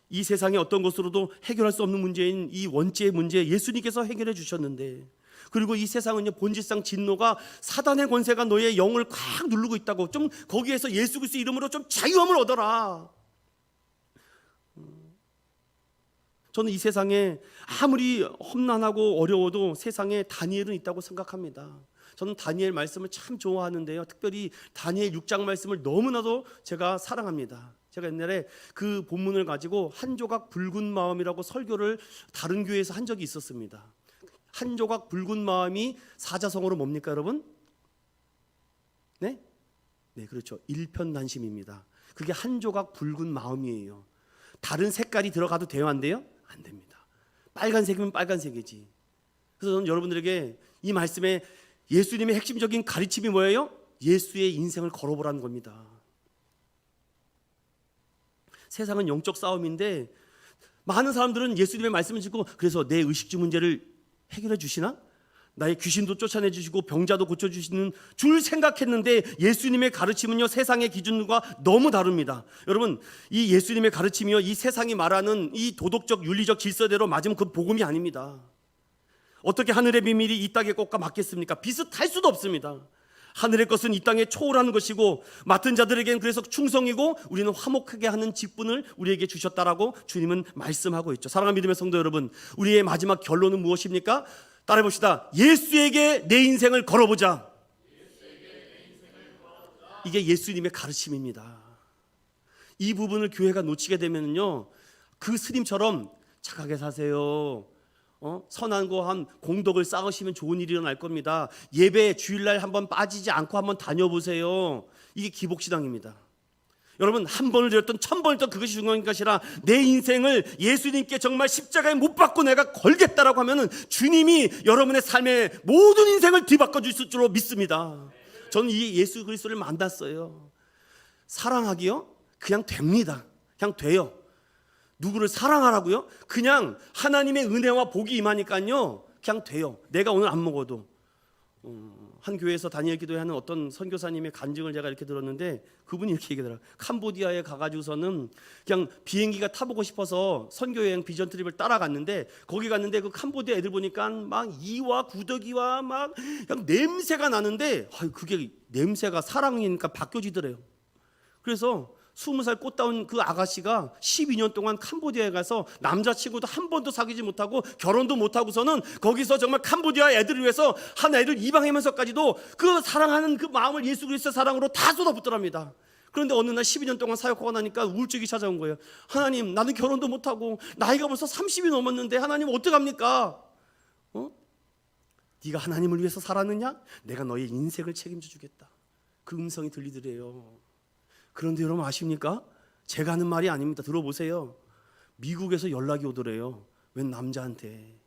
이 세상의 어떤 것으로도 해결할 수 없는 문제인 이 원죄의 문제 예수님께서 해결해 주셨는데, 그리고 이 세상은요, 본질상 진노가 사단의 권세가 너의 영을 꽉 누르고 있다고, 좀 거기에서 예수 그리스도 이름으로 좀 자유함을 얻어라. 저는 이 세상에 아무리 험난하고 어려워도 세상에 다니엘은 있다고 생각합니다. 저는 다니엘 말씀을 참 좋아하는데요, 특별히 다니엘 6장 말씀을 너무나도 제가 사랑합니다. 제가 옛날에 그 본문을 가지고 한 조각 붉은 마음이라고 설교를 다른 교회에서 한 적이 있었습니다. 한 조각 붉은 마음이 사자성어로 뭡니까, 여러분? 네? 네, 그렇죠. 일편단심입니다. 그게 한 조각 붉은 마음이에요. 다른 색깔이 들어가도 돼요, 안 돼요? 안 됩니다. 빨간색이면 빨간색이지. 그래서 저는 여러분들에게 이 말씀에 예수님의 핵심적인 가르침이 뭐예요? 예수의 인생을 걸어보라는 겁니다. 세상은 영적 싸움인데 많은 사람들은 예수님의 말씀을 듣고 그래서 내 의식주 문제를 해결해 주시나? 나의 귀신도 쫓아내 주시고 병자도 고쳐주시는 줄 생각했는데 예수님의 가르침은요, 세상의 기준과 너무 다릅니다. 여러분, 이 예수님의 가르침이요, 이 세상이 말하는 이 도덕적 윤리적 질서대로 맞으면 그 복음이 아닙니다. 어떻게 하늘의 비밀이 이 땅의 것과 맞겠습니까? 비슷할 수도 없습니다. 하늘의 것은 이 땅에 초월하는 것이고 맡은 자들에게는 그래서 충성이고 우리는 화목하게 하는 직분을 우리에게 주셨다라고 주님은 말씀하고 있죠. 사랑하는 믿음의 성도 여러분, 우리의 마지막 결론은 무엇입니까? 따라해 봅시다. 예수에게 내 인생을 걸어보자. 이게 예수님의 가르침입니다. 이 부분을 교회가 놓치게 되면요, 그 스님처럼 착하게 사세요. 선한 거 한 공덕을 쌓으시면 좋은 일이 일어날 겁니다. 예배 주일날 한번 빠지지 않고 한번 다녀보세요. 이게 기복신앙입니다. 여러분, 한 번을 드렸던 1000번을 더 그것이 중요한 것이 아니라 내 인생을 예수님께 정말 십자가에 못 박고 내가 걸겠다라고 하면은 주님이 여러분의 삶의 모든 인생을 뒤바꿔 주실 줄로 믿습니다. 저는 이 예수 그리스도를 만났어요. 사랑하기요? 그냥 됩니다. 그냥 돼요. 누구를 사랑하라고요? 그냥 하나님의 은혜와 복이 임하니까요, 그냥 돼요. 내가 오늘 안 먹어도. 한 교회에서 다니엘 기도회 하는 어떤 선교사님의 간증을 제가 이렇게 들었는데, 그분이 이렇게 얘기하더라고요. 캄보디아에 가가지고서는 그냥 비행기가 타보고 싶어서 선교여행 비전 트립을 따라갔는데, 거기 갔는데 그 캄보디아 애들 보니까 막 이와 구더기와 막 그냥 냄새가 나는데, 그게 냄새가 사랑이니까 바뀌어지더래요. 그래서 20살 꽃다운 그 아가씨가 12년 동안 캄보디아에 가서 남자친구도 한 번도 사귀지 못하고 결혼도 못하고서는 거기서 정말 캄보디아 애들을 위해서 한 애들 입양하면서까지도 그 사랑하는 그 마음을 예수 그리스도의 사랑으로 다 쏟아붓더랍니다. 그런데 어느 날 12년 동안 사역하고 나니까 우울증이 찾아온 거예요. 하나님, 나는 결혼도 못하고 나이가 벌써 30이 넘었는데 하나님 어떡합니까? 네가 하나님을 위해서 살았느냐? 내가 너의 인생을 책임져 주겠다. 그 음성이 들리더래요. 그런데 여러분 아십니까? 제가 하는 말이 아닙니다. 들어보세요. 미국에서 연락이 오더래요. 웬 남자한테.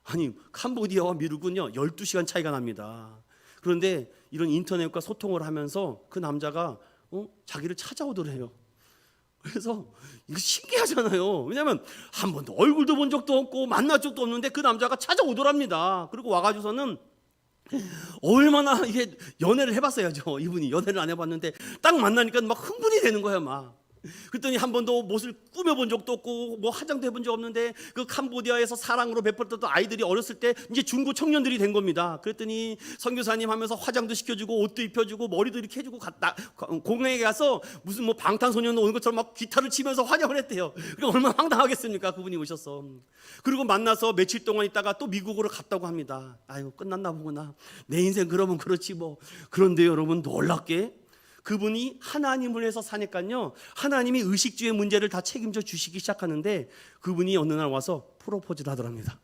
아니, 캄보디아와 미국은요 12시간 차이가 납니다. 그런데 이런 인터넷과 소통을 하면서 그 남자가 자기를 찾아오더래요. 그래서 이거 신기하잖아요. 왜냐하면 한 번도 얼굴도 본 적도 없고 만날 적도 없는데 그 남자가 찾아오더랍니다. 그리고 와가지고서는 얼마나 이게 연애를 해봤어야죠. 이분이 연애를 안 해봤는데 딱 만나니까 막 흥분이 되는 거야 막. 그랬더니 한 번도 못을 꾸며본 적도 없고 뭐 화장도 해본 적 없는데 그 캄보디아에서 사랑으로 베풀었던 아이들이 어렸을 때 이제 중고 청년들이 된 겁니다. 그랬더니 선교사님 하면서 화장도 시켜주고 옷도 입혀주고 머리도 이렇게 해주고 공항에 가서 무슨 뭐 방탄소년단 오는 것처럼 막 기타를 치면서 환영을 했대요. 그러니까 얼마나 황당하겠습니까? 그분이 오셔서. 그리고 만나서 며칠 동안 있다가 또 미국으로 갔다고 합니다. 아유, 끝났나 보구나. 내 인생 그러면 그렇지 뭐. 그런데 여러분 놀랍게 그분이 하나님을 해서 사니까요, 하나님이 의식주의 문제를 다 책임져 주시기 시작하는데 그분이 어느 날 와서 프로포즈를 하더랍니다.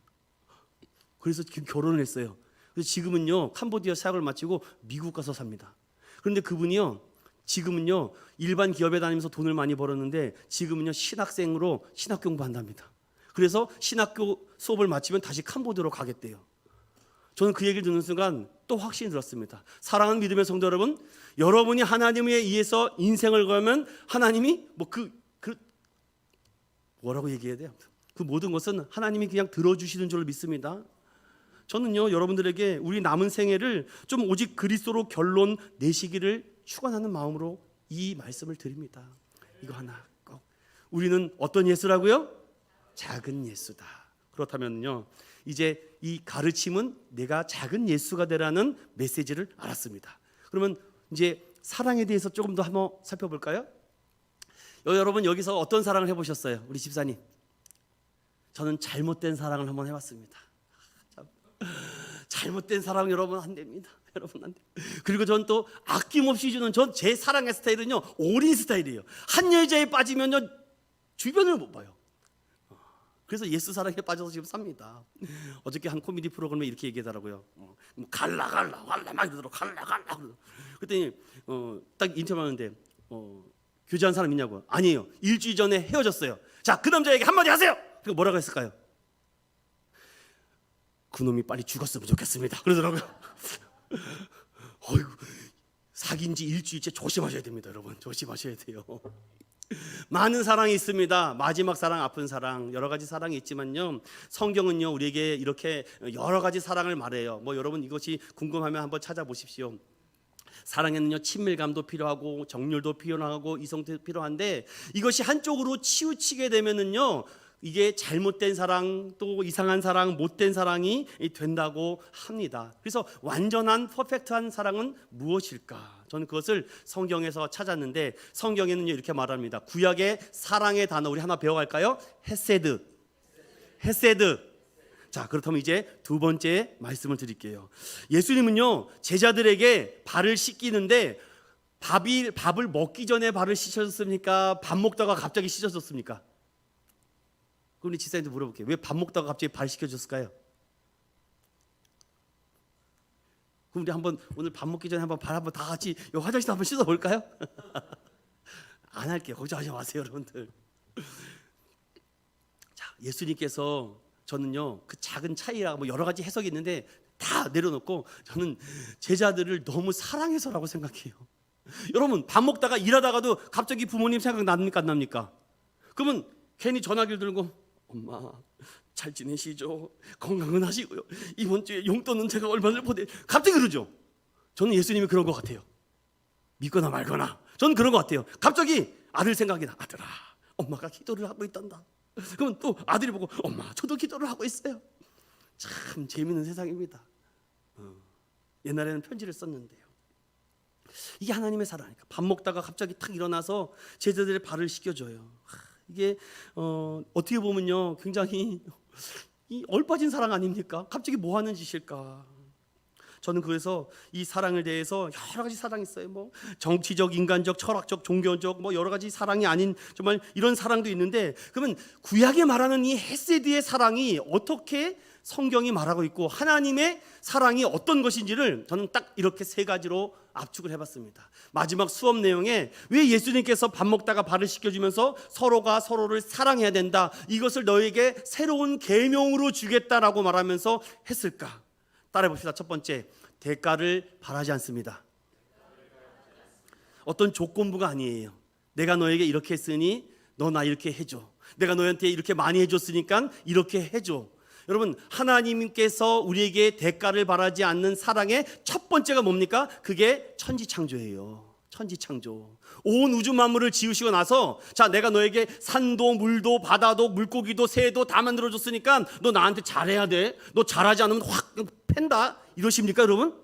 그래서 결혼을 했어요. 그래서 지금은요 캄보디아 사역을 마치고 미국 가서 삽니다. 그런데 그분이요 지금은요 일반 기업에 다니면서 돈을 많이 벌었는데 지금은요 신학생으로 신학 공부한답니다. 그래서 신학교 수업을 마치면 다시 캄보디아로 가겠대요. 저는 그 얘기를 듣는 순간 또 확신이 들었습니다. 사랑하는 믿음의 성도 여러분, 여러분이 하나님에 의해서 인생을 걸면 하나님이 뭐라고 얘기해야 돼요? 그 모든 것은 하나님이 그냥 들어주시는 줄 믿습니다. 저는요 여러분들에게 우리 남은 생애를 좀 오직 그리스도로 결론 내시기를 축원하는 마음으로 이 말씀을 드립니다. 이거 하나 꼭. 우리는 어떤 예수라고요? 작은 예수다. 그렇다면요 이제 이 가르침은 내가 작은 예수가 되라는 메시지를 알았습니다. 그러면 이제 사랑에 대해서 조금 더 한번 살펴볼까요? 여러분 여기서 어떤 사랑을 해보셨어요? 우리 집사님. 저는 잘못된 사랑을 한번 해봤습니다. 잘못된 사랑 여러분 안 됩니다. 여러분 안 돼요. 그리고 전 또 아낌없이 주는 제 사랑의 스타일은요 올인 스타일이에요. 한 여자에 빠지면요 주변을 못 봐요. 그래서 예수 사랑에 빠져서 지금 삽니다. 어저께 한 코미디 프로그램에 이렇게 얘기하더라고요. 갈라 막 이러더라고. 갈라. 그랬더니 딱 인터뷰하는데 교제한 사람 있냐고. 아니에요. 일주일 전에 헤어졌어요. 자, 그 남자에게 한마디 하세요. 그리고 뭐라고 했을까요? 그놈이 빨리 죽었으면 좋겠습니다. 그러더라고요. 어이구, 사귄 지 일주일째 조심하셔야 됩니다. 여러분 조심하셔야 돼요. 많은 사랑이 있습니다. 마지막 사랑, 아픈 사랑, 여러 가지 사랑이 있지만요 성경은요 우리에게 이렇게 여러 가지 사랑을 말해요. 뭐 여러분 이것이 궁금하면 한번 찾아보십시오. 사랑에는요 친밀감도 필요하고 정열도 필요하고 이성도 필요한데 이것이 한쪽으로 치우치게 되면은요 이게 잘못된 사랑 또 이상한 사랑 못된 사랑이 된다고 합니다. 그래서 완전한 퍼펙트한 사랑은 무엇일까? 저는 그것을 성경에서 찾았는데 성경에는 이렇게 말합니다. 구약의 사랑의 단어 우리 하나 배워갈까요? 헤세드. 자, 그렇다면 이제 두 번째 말씀을 드릴게요. 예수님은요 제자들에게 발을 씻기는데 밥을 먹기 전에 발을 씻으셨습니까? 밥 먹다가 갑자기 씻으셨습니까? 그럼 우리 집사님도 물어볼게요. 왜 밥 먹다가 갑자기 발 씻겨줬을까요? 그럼 우리 한번 오늘 밥 먹기 전에 한번 발 한번 다 같이 화장실 한번 씻어볼까요? 안 할게요. 걱정하지 마세요, 여러분들. 자, 예수님께서 저는요 그 작은 차이라 뭐 여러 가지 해석이 있는데 다 내려놓고 저는 제자들을 너무 사랑해서라고 생각해요. 여러분 밥 먹다가 일하다가도 갑자기 부모님 생각 납니까 안 납니까? 그러면 괜히 전화기를 들고 엄마 잘 지내시죠? 건강은 하시고요. 이번 주에 용돈은 제가 얼마를 보내. 갑자기 그러죠. 저는 예수님이 그런 것 같아요. 믿거나 말거나 저는 그런 것 같아요. 갑자기 아들 생각이 나. 아들아 엄마가 기도를 하고 있단다. 그러면 또 아들이 보고 엄마 저도 기도를 하고 있어요. 참 재미있는 세상입니다. 옛날에는 편지를 썼는데요. 이게 하나님의 사랑이니까 밥 먹다가 갑자기 탁 일어나서 제자들의 발을 씻겨줘요. 이게 어떻게 보면요 굉장히 이 얼빠진 사랑 아닙니까? 갑자기 뭐 하는 짓일까? 저는 그래서 이 사랑에 대해서 여러 가지 사랑이 있어요. 뭐 정치적, 인간적, 철학적, 종교적 뭐 여러 가지 사랑이 아닌 정말 이런 사랑도 있는데, 그러면 구약에 말하는 이 헤세드의 사랑이 어떻게 성경이 말하고 있고 하나님의 사랑이 어떤 것인지를 저는 딱 이렇게 세 가지로 압축을 해봤습니다. 마지막 수업 내용에 왜 예수님께서 밥 먹다가 발을 씻겨주면서 서로가 서로를 사랑해야 된다, 이것을 너에게 새로운 계명으로 주겠다라고 말하면서 했을까? 따라해 봅시다. 첫 번째, 대가를 바라지 않습니다. 어떤 조건부가 아니에요. 내가 너에게 이렇게 했으니 너 나 이렇게 해줘. 내가 너한테 이렇게 많이 해줬으니까 이렇게 해줘. 여러분, 하나님께서 우리에게 대가를 바라지 않는 사랑의 첫 번째가 뭡니까? 그게 천지창조예요. 천지창조. 온 우주 만물을 지으시고 나서, 자, 내가 너에게 산도 물도 바다도 물고기도 새도 다 만들어줬으니까 너 나한테 잘해야 돼. 너 잘하지 않으면 확 팬다, 이러십니까 여러분?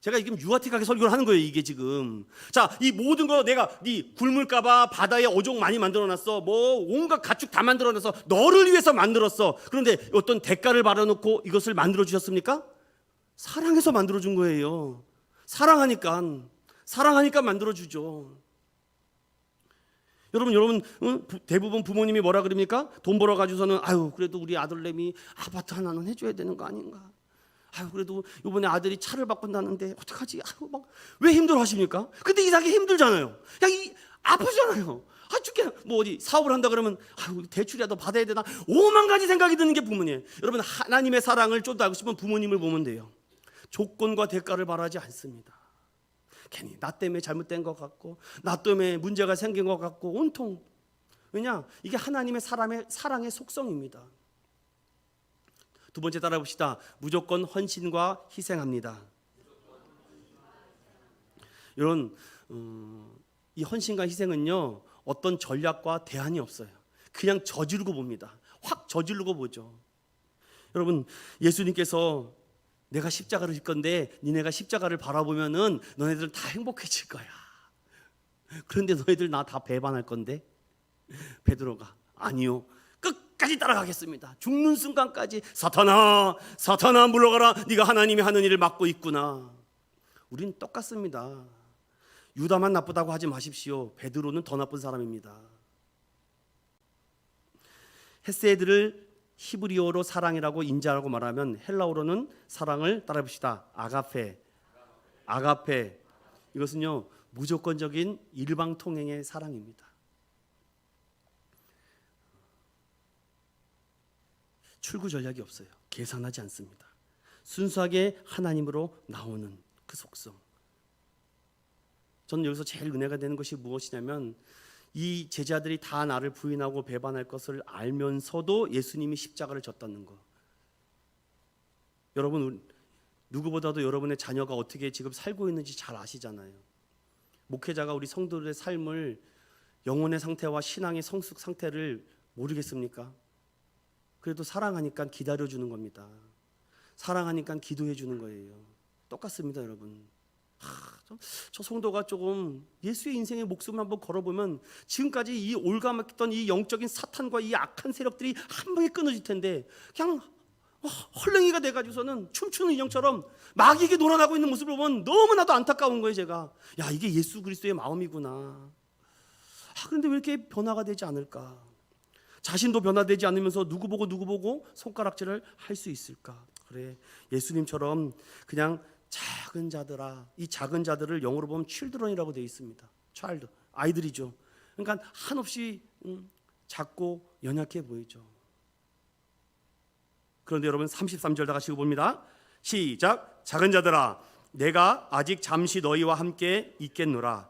제가 지금 유아틱하게 설교를 하는 거예요, 이게 지금. 자, 이 모든 거 내가 네 굶을까봐 바다에 어종 많이 만들어놨어. 뭐 온갖 가축 다 만들어놔서 너를 위해서 만들었어. 그런데 어떤 대가를 바라놓고 이것을 만들어 주셨습니까? 사랑해서 만들어 준 거예요. 사랑하니까 만들어 주죠. 여러분 대부분 부모님이 뭐라 그럽니까? 돈 벌어 가지고서는 아유, 그래도 우리 아들내미 아파트 하나는 해줘야 되는 거 아닌가? 아유, 그래도 이번에 아들이 차를 바꾼다는데 어떡하지? 아유, 막 왜 힘들어하십니까? 근데 이상하게 힘들잖아요. 아프잖아요. 죽게 뭐 어디 사업을 한다 그러면 아유, 대출이라도 받아야 되나? 5만 가지 생각이 드는 게 부모님. 여러분, 하나님의 사랑을 좀 더 알고 싶으면 부모님을 보면 돼요. 조건과 대가를 바라지 않습니다. 괜히 나 때문에 잘못된 것 같고, 나 때문에 문제가 생긴 것 같고, 온통. 왜냐? 이게 하나님의 사랑의 속성입니다. 두 번째 따라 봅시다. 무조건 헌신과 희생합니다. 이런 이 헌신과 희생은요, 어떤 전략과 대안이 없어요. 그냥 저지르고 봅니다. 확 저지르고 보죠. 여러분, 예수님께서 내가 십자가를 질 건데 니네가 십자가를 바라보면은 너네들은 다 행복해질 거야. 그런데 너희들 나 다 배반할 건데? 베드로가 아니요, 끝까지 따라가겠습니다. 죽는 순간까지. 사탄아 물러가라. 네가 하나님이 하는 일을 막고 있구나. 우린 똑같습니다. 유다만 나쁘다고 하지 마십시오. 베드로는 더 나쁜 사람입니다. 헤세드를 히브리어로 사랑이라고 인자라고 말하면 헬라어로는 사랑을 따라해봅시다. 아가페. 이것은요, 무조건적인 일방통행의 사랑입니다. 출구 전략이 없어요. 계산하지 않습니다. 순수하게 하나님으로 나오는 그 속성. 저는 여기서 제일 은혜가 되는 것이 무엇이냐면, 이 제자들이 다 나를 부인하고 배반할 것을 알면서도 예수님이 십자가를 졌다는 거. 여러분, 누구보다도 여러분의 자녀가 어떻게 지금 살고 있는지 잘 아시잖아요. 목회자가 우리 성도들의 삶을, 영혼의 상태와 신앙의 성숙 상태를 모르겠습니까? 그래도 사랑하니까 기다려주는 겁니다. 사랑하니까 기도해 주는 거예요. 똑같습니다, 여러분. 저 성도가 조금 예수의 인생의 목숨을 한번 걸어보면 지금까지 이 올가막혔던 이 영적인 사탄과 이 악한 세력들이 한 방에 끊어질 텐데, 그냥 헐렁이가 돼가지고서는 춤추는 인형처럼 마귀에게 놀아나고 있는 모습을 보면 너무나도 안타까운 거예요. 제가 이게 예수 그리스도의 마음이구나. 그런데 왜 이렇게 변화가 되지 않을까? 자신도 변화되지 않으면서 누구 보고 손가락질을 할 수 있을까? 그래, 예수님처럼 그냥 작은 자들아. 이 작은 자들을 영어로 보면 children이라고 되어 있습니다. child, 아이들이죠. 그러니까 한없이 작고 연약해 보이죠. 그런데 여러분, 33절 다 같이 봅니다. 시작. 작은 자들아, 내가 아직 잠시 너희와 함께 있겠노라.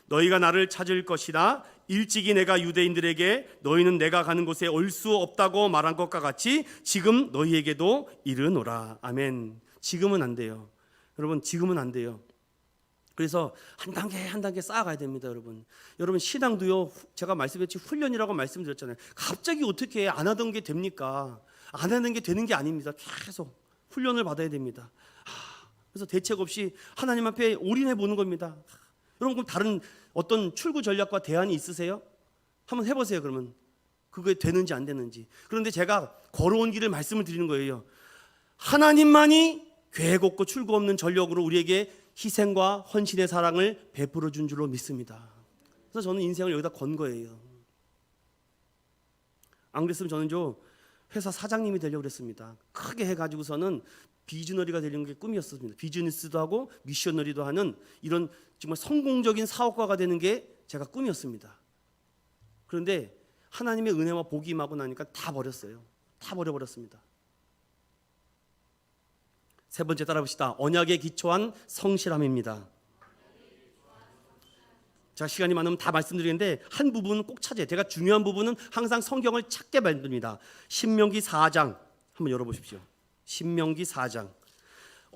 너희가 나를 찾을 것이나 일찍이 내가 유대인들에게 너희는 내가 가는 곳에 올 수 없다고 말한 것과 같이 지금 너희에게도 이르노라. 아멘. 지금은 안 돼요. 여러분, 지금은 안 돼요. 그래서 한 단계 쌓아가야 됩니다, 여러분. 여러분, 신앙도요, 제가 말씀드렸지 훈련이라고 말씀드렸잖아요. 갑자기 어떻게 안 하던 게 됩니까? 안 하는 게 되는 게 아닙니다. 계속 훈련을 받아야 됩니다. 그래서 대책 없이 하나님 앞에 올인해 보는 겁니다. 여러분, 그럼 다른 어떤 출구 전략과 대안이 있으세요? 한번 해보세요. 그러면 그게 되는지 안 되는지. 그런데 제가 걸어온 길을 말씀을 드리는 거예요. 하나님만이 계획 없고 출구 없는 전력으로 우리에게 희생과 헌신의 사랑을 베풀어 준 줄로 믿습니다. 그래서 저는 인생을 여기다 건 거예요. 안 그랬으면 저는 회사 사장님이 되려고 그랬습니다. 크게 해가지고서는 비즈너리가 되는 게 꿈이었습니다. 비즈니스도 하고 미셔너리도 하는 이런 정말 성공적인 사업가가 되는 게 제가 꿈이었습니다. 그런데 하나님의 은혜와 복이 임하고 나니까 다 버렸어요. 다 버려버렸습니다. 세 번째 따라봅시다. 언약에 기초한 성실함입니다. 제가 시간이 많으면 다 말씀드리는데 한 부분은 꼭 찾아요. 제가 중요한 부분은 항상 성경을 찾게 만듭니다. 신명기 4장 한번 열어보십시오. 신명기 4장.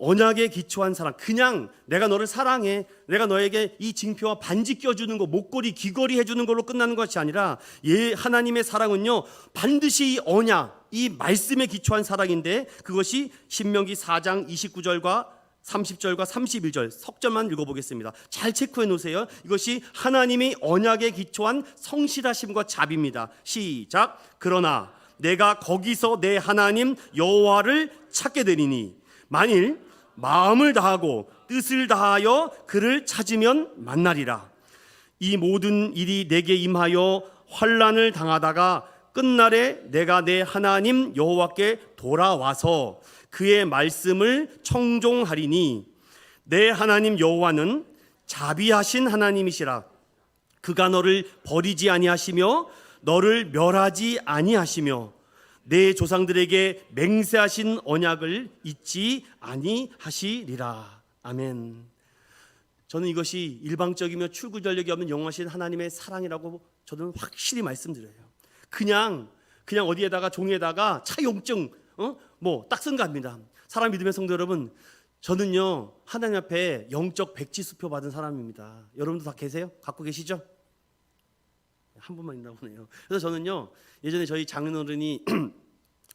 언약에 기초한 사랑. 그냥 내가 너를 사랑해, 내가 너에게 이 징표와 반지 껴주는 거, 목걸이, 귀걸이 해주는 걸로 끝나는 것이 아니라 하나님의 사랑은요 반드시 이 언약, 이 말씀에 기초한 사랑인데 그것이 신명기 4장 29절과 30절과 31절 석절만 읽어보겠습니다. 잘 체크해 놓으세요. 이것이 하나님의 언약에 기초한 성실하심과 자비입니다. 시작. 그러나 내가 거기서 내 하나님 여호와를 찾게 되리니 만일 마음을 다하고 뜻을 다하여 그를 찾으면 만나리라. 이 모든 일이 내게 임하여 환난을 당하다가 끝날에 내가 내 하나님 여호와께 돌아와서 그의 말씀을 청종하리니 내 하나님 여호와는 자비하신 하나님이시라. 그가 너를 버리지 아니하시며 너를 멸하지 아니하시며 내 조상들에게 맹세하신 언약을 잊지 아니하시리라. 아멘. 저는 이것이 일방적이며 출구 전력이 없는 영원하신 하나님의 사랑이라고 저는 확실히 말씀드려요. 그냥 어디에다가 종이에다가 차용증 딱 쓴 겁니다. 사랑 믿음의 성도 여러분, 저는요 하나님 앞에 영적 백지수표 받은 사람입니다. 여러분도 다 계세요? 갖고 계시죠? 한 분만 있나 보네요. 그래서 저는요 예전에 저희 장인어른이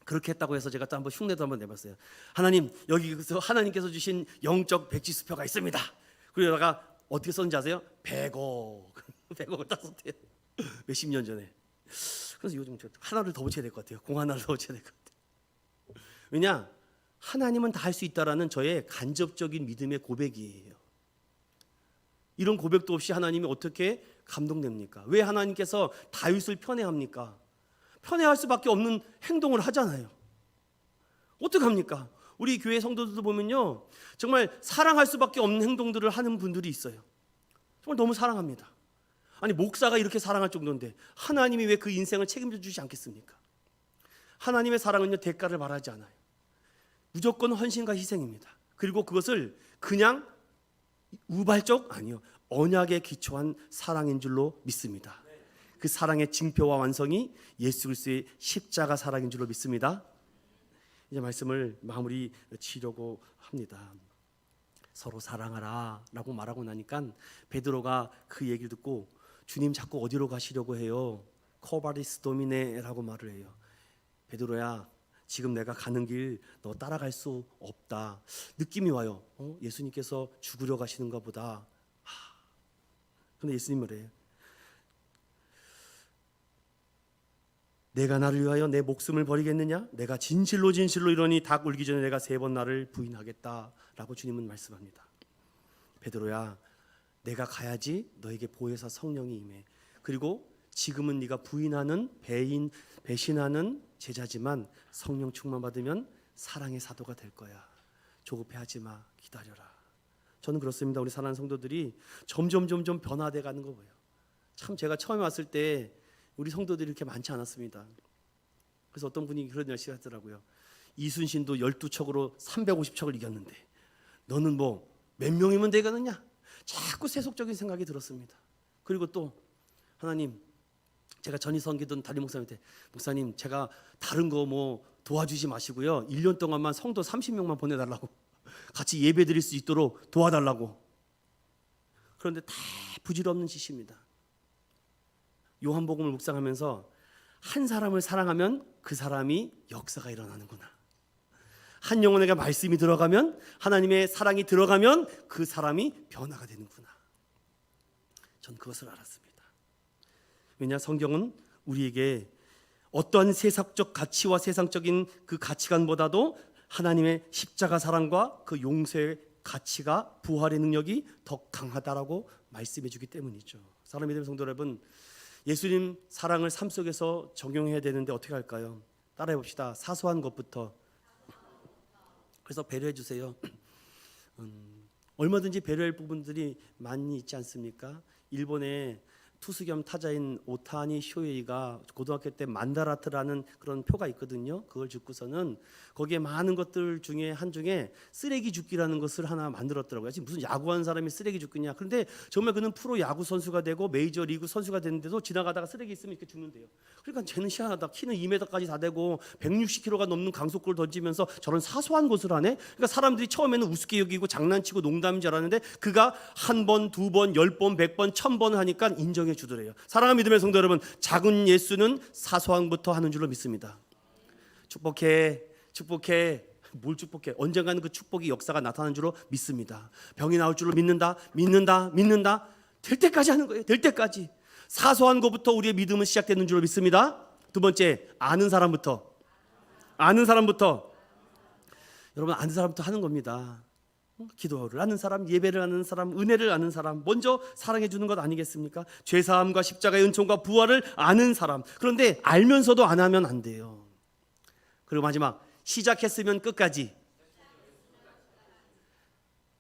그렇게 했다고 해서 제가 또 한번 흉내도 한번 내봤어요. 하나님, 여기서 하나님께서 주신 영적 백지수표가 있습니다. 그러다가 어떻게 썼는지 아세요? 100억 100억을 딱 썼대요. 몇십 년 전에. 그래서 요즘 하나를 더 붙여야 될 것 같아요. 공 하나를 더 붙여야 될 것 같아요. 왜냐? 하나님은 다 할 수 있다라는 저의 간접적인 믿음의 고백이에요. 이런 고백도 없이 하나님이 어떻게 감동됩니까? 왜 하나님께서 다윗을 편애합니까? 편애할 수밖에 없는 행동을 하잖아요. 어떡합니까? 우리 교회 성도들도 보면요 정말 사랑할 수밖에 없는 행동들을 하는 분들이 있어요. 정말 너무 사랑합니다. 아니 목사가 이렇게 사랑할 정도인데 하나님이 왜 그 인생을 책임져 주지 않겠습니까? 하나님의 사랑은요 대가를 바라지 않아요. 무조건 헌신과 희생입니다. 그리고 그것을 그냥 우발적 아니요 언약에 기초한 사랑인 줄로 믿습니다. 그 사랑의 징표와 완성이 예수 그리스도의 십자가 사랑인 줄로 믿습니다. 이제 말씀을 마무리 지려고 합니다. 서로 사랑하라 라고 말하고 나니까 베드로가 그 얘기를 듣고 주님 자꾸 어디로 가시려고 해요? 코바리스 도미네라고 말을 해요. 베드로야, 지금 내가 가는 길 너 따라갈 수 없다. 느낌이 와요. 예수님께서 죽으려 가시는가 보다. 근데 예수님 그래요. 내가 나를 위하여 내 목숨을 버리겠느냐? 내가 진실로 이러니 닭 울기 전에 내가 3번 나를 부인하겠다라고 주님은 말씀합니다. 베드로야, 내가 가야지 너에게 보혜사 성령이 임해. 그리고 지금은 네가 부인하는 배신하는 제자지만 성령 충만 받으면 사랑의 사도가 될 거야. 조급해하지 마. 기다려라. 저는 그렇습니다. 우리 사랑하는 성도들이 점점 변화돼 가는 거 보여요. 참 제가 처음에 왔을 때 우리 성도들이 이렇게 많지 않았습니다. 그래서 어떤 분이 그런 말씀 하더라고요. 이순신도 12척으로 350척을 이겼는데 너는 뭐 몇 명이면 되겠느냐? 자꾸 세속적인 생각이 들었습니다. 그리고 또 하나님, 제가 전이 섬기던 담임 목사님한테 목사님 제가 다른 거 뭐 도와주지 마시고요 1년 동안만 성도 30명만 보내달라고 같이 예배 드릴 수 있도록 도와달라고. 그런데 다 부질없는 짓입니다. 요한복음을 묵상하면서 한 사람을 사랑하면 그 사람이 역사가 일어나는구나. 한 영혼에게 말씀이 들어가면 하나님의 사랑이 들어가면 그 사람이 변화가 되는구나. 전 그것을 알았습니다. 왜냐 성경은 우리에게 어떠한 세상적 가치와 세상적인 그 가치관보다도 하나님의 십자가 사랑과 그 용서의 가치가 부활의 능력이 더 강하다라고 말씀해 주기 때문이죠. 사랑하는 믿음의 성도 여러분, 예수님 사랑을 삶 속에서 적용해야 되는데 어떻게 할까요? 따라해 봅시다. 사소한 것부터. 그래서 배려해 주세요. 얼마든지 배려할 부분들이 많이 있지 않습니까? 일본의 투수 겸 타자인 오타니 쇼헤이가 고등학교 때 만다라트라는 그런 표가 있거든요. 그걸 줍고서는 거기에 많은 것들 중에 한중에 쓰레기 줍기라는 것을 하나 만들었더라고요. 지금 무슨 야구하는 사람이 쓰레기 줍기냐. 그런데 정말 그는 프로 야구 선수가 되고 메이저 리그 선수가 되는데도 지나가다가 쓰레기 있으면 이렇게 줍는데요. 그러니까 쟤는 희한하다. 키는 2m까지 다 되고 160kg가 넘는 강속구를 던지면서 저런 사소한 것을 하네. 그러니까 사람들이 처음에는 우습게 여기고 장난치고 농담인 줄 알았는데 그가 한 번, 두 번, 10번, 100번, 1000번을 하니까 인정해 주더래요. 사랑하는 믿음의 성도 여러분, 작은 예수는 사소한 것부터 하는 줄로 믿습니다. 축복해, 축복해. 뭘 축복해? 언젠가는 그 축복이 역사가 나타나는 줄로 믿습니다. 병이 나올 줄로 믿는다, 믿는다, 믿는다. 될 때까지 하는 거예요. 될 때까지. 사소한 것부터 우리의 믿음은 시작되는 줄로 믿습니다. 두 번째, 아는 사람부터. 아는 사람부터. 여러분, 아는 사람부터 하는 겁니다. 기도를 아는 사람, 예배를 아는 사람, 은혜를 아는 사람, 먼저 사랑해 주는 것 아니겠습니까? 죄사함과 십자가의 은총과 부활을 아는 사람. 그런데 알면서도 안 하면 안 돼요. 그리고 마지막, 시작했으면 끝까지.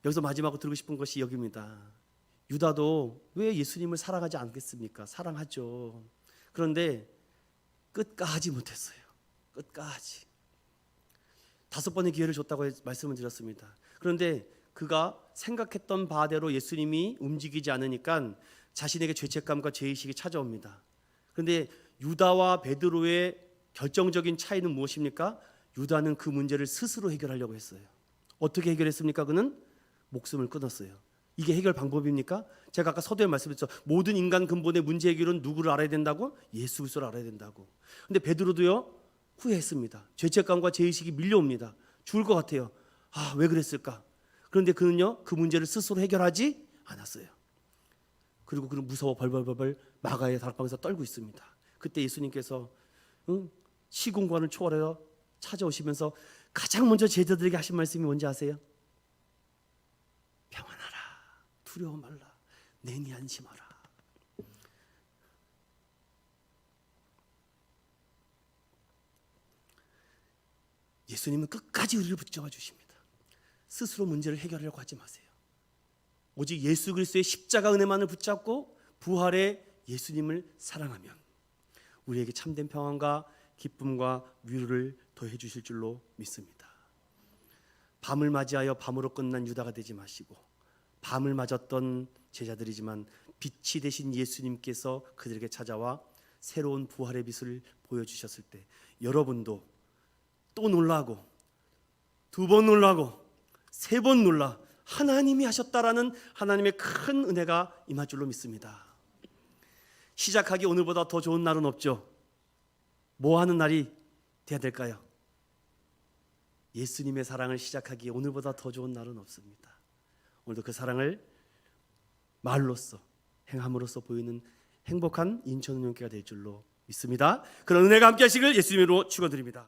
여기서 마지막으로 들고 싶은 것이 여기입니다. 유다도 왜 예수님을 사랑하지 않겠습니까? 사랑하죠. 그런데 끝까지 못했어요. 끝까지. 5번의 기회를 줬다고 말씀을 드렸습니다. 그런데 그가 생각했던 바대로 예수님이 움직이지 않으니까 자신에게 죄책감과 죄의식이 찾아옵니다. 그런데 유다와 베드로의 결정적인 차이는 무엇입니까? 유다는 그 문제를 스스로 해결하려고 했어요. 어떻게 해결했습니까? 그는 목숨을 끊었어요. 이게 해결 방법입니까? 제가 아까 서두에 말씀드렸죠. 모든 인간 근본의 문제 해결은 누구를 알아야 된다고? 예수 그리스도를 알아야 된다고. 근데 베드로도요, 후회했습니다. 죄책감과 죄의식이 밀려옵니다. 죽을 것 같아요. 왜 그랬을까? 그런데 그는요, 그 문제를 스스로 해결하지 않았어요. 그리고 그는 무서워 벌벌벌 마가의 다락방에서 떨고 있습니다. 그때 예수님께서 시공간을 초월해서 찾아오시면서 가장 먼저 제자들에게 하신 말씀이 뭔지 아세요? 평안하라, 두려워 말라, 내니 안심하라. 예수님은 끝까지 우리를 붙잡아 주십니다. 스스로 문제를 해결하려고 하지 마세요. 오직 예수 그리스도의 십자가 은혜만을 붙잡고 부활의 예수님을 사랑하면 우리에게 참된 평안과 기쁨과 위로를 더해 주실 줄로 믿습니다. 밤을 맞이하여 밤으로 끝난 유다가 되지 마시고, 밤을 맞았던 제자들이지만 빛이 되신 예수님께서 그들에게 찾아와 새로운 부활의 빛을 보여주셨을 때 여러분도 또 놀라고, 2번 놀라고, 3번 놀라 하나님이 하셨다라는 하나님의 큰 은혜가 임할 줄로 믿습니다. 시작하기 오늘보다 더 좋은 날은 없죠. 뭐 하는 날이 돼야 될까요? 예수님의 사랑을 시작하기에 오늘보다 더 좋은 날은 없습니다. 오늘도 그 사랑을 말로써, 행함으로써 보이는 행복한 인천운동교회가 될 줄로 믿습니다. 그런 은혜가 함께 하시길 예수님으로 축원드립니다.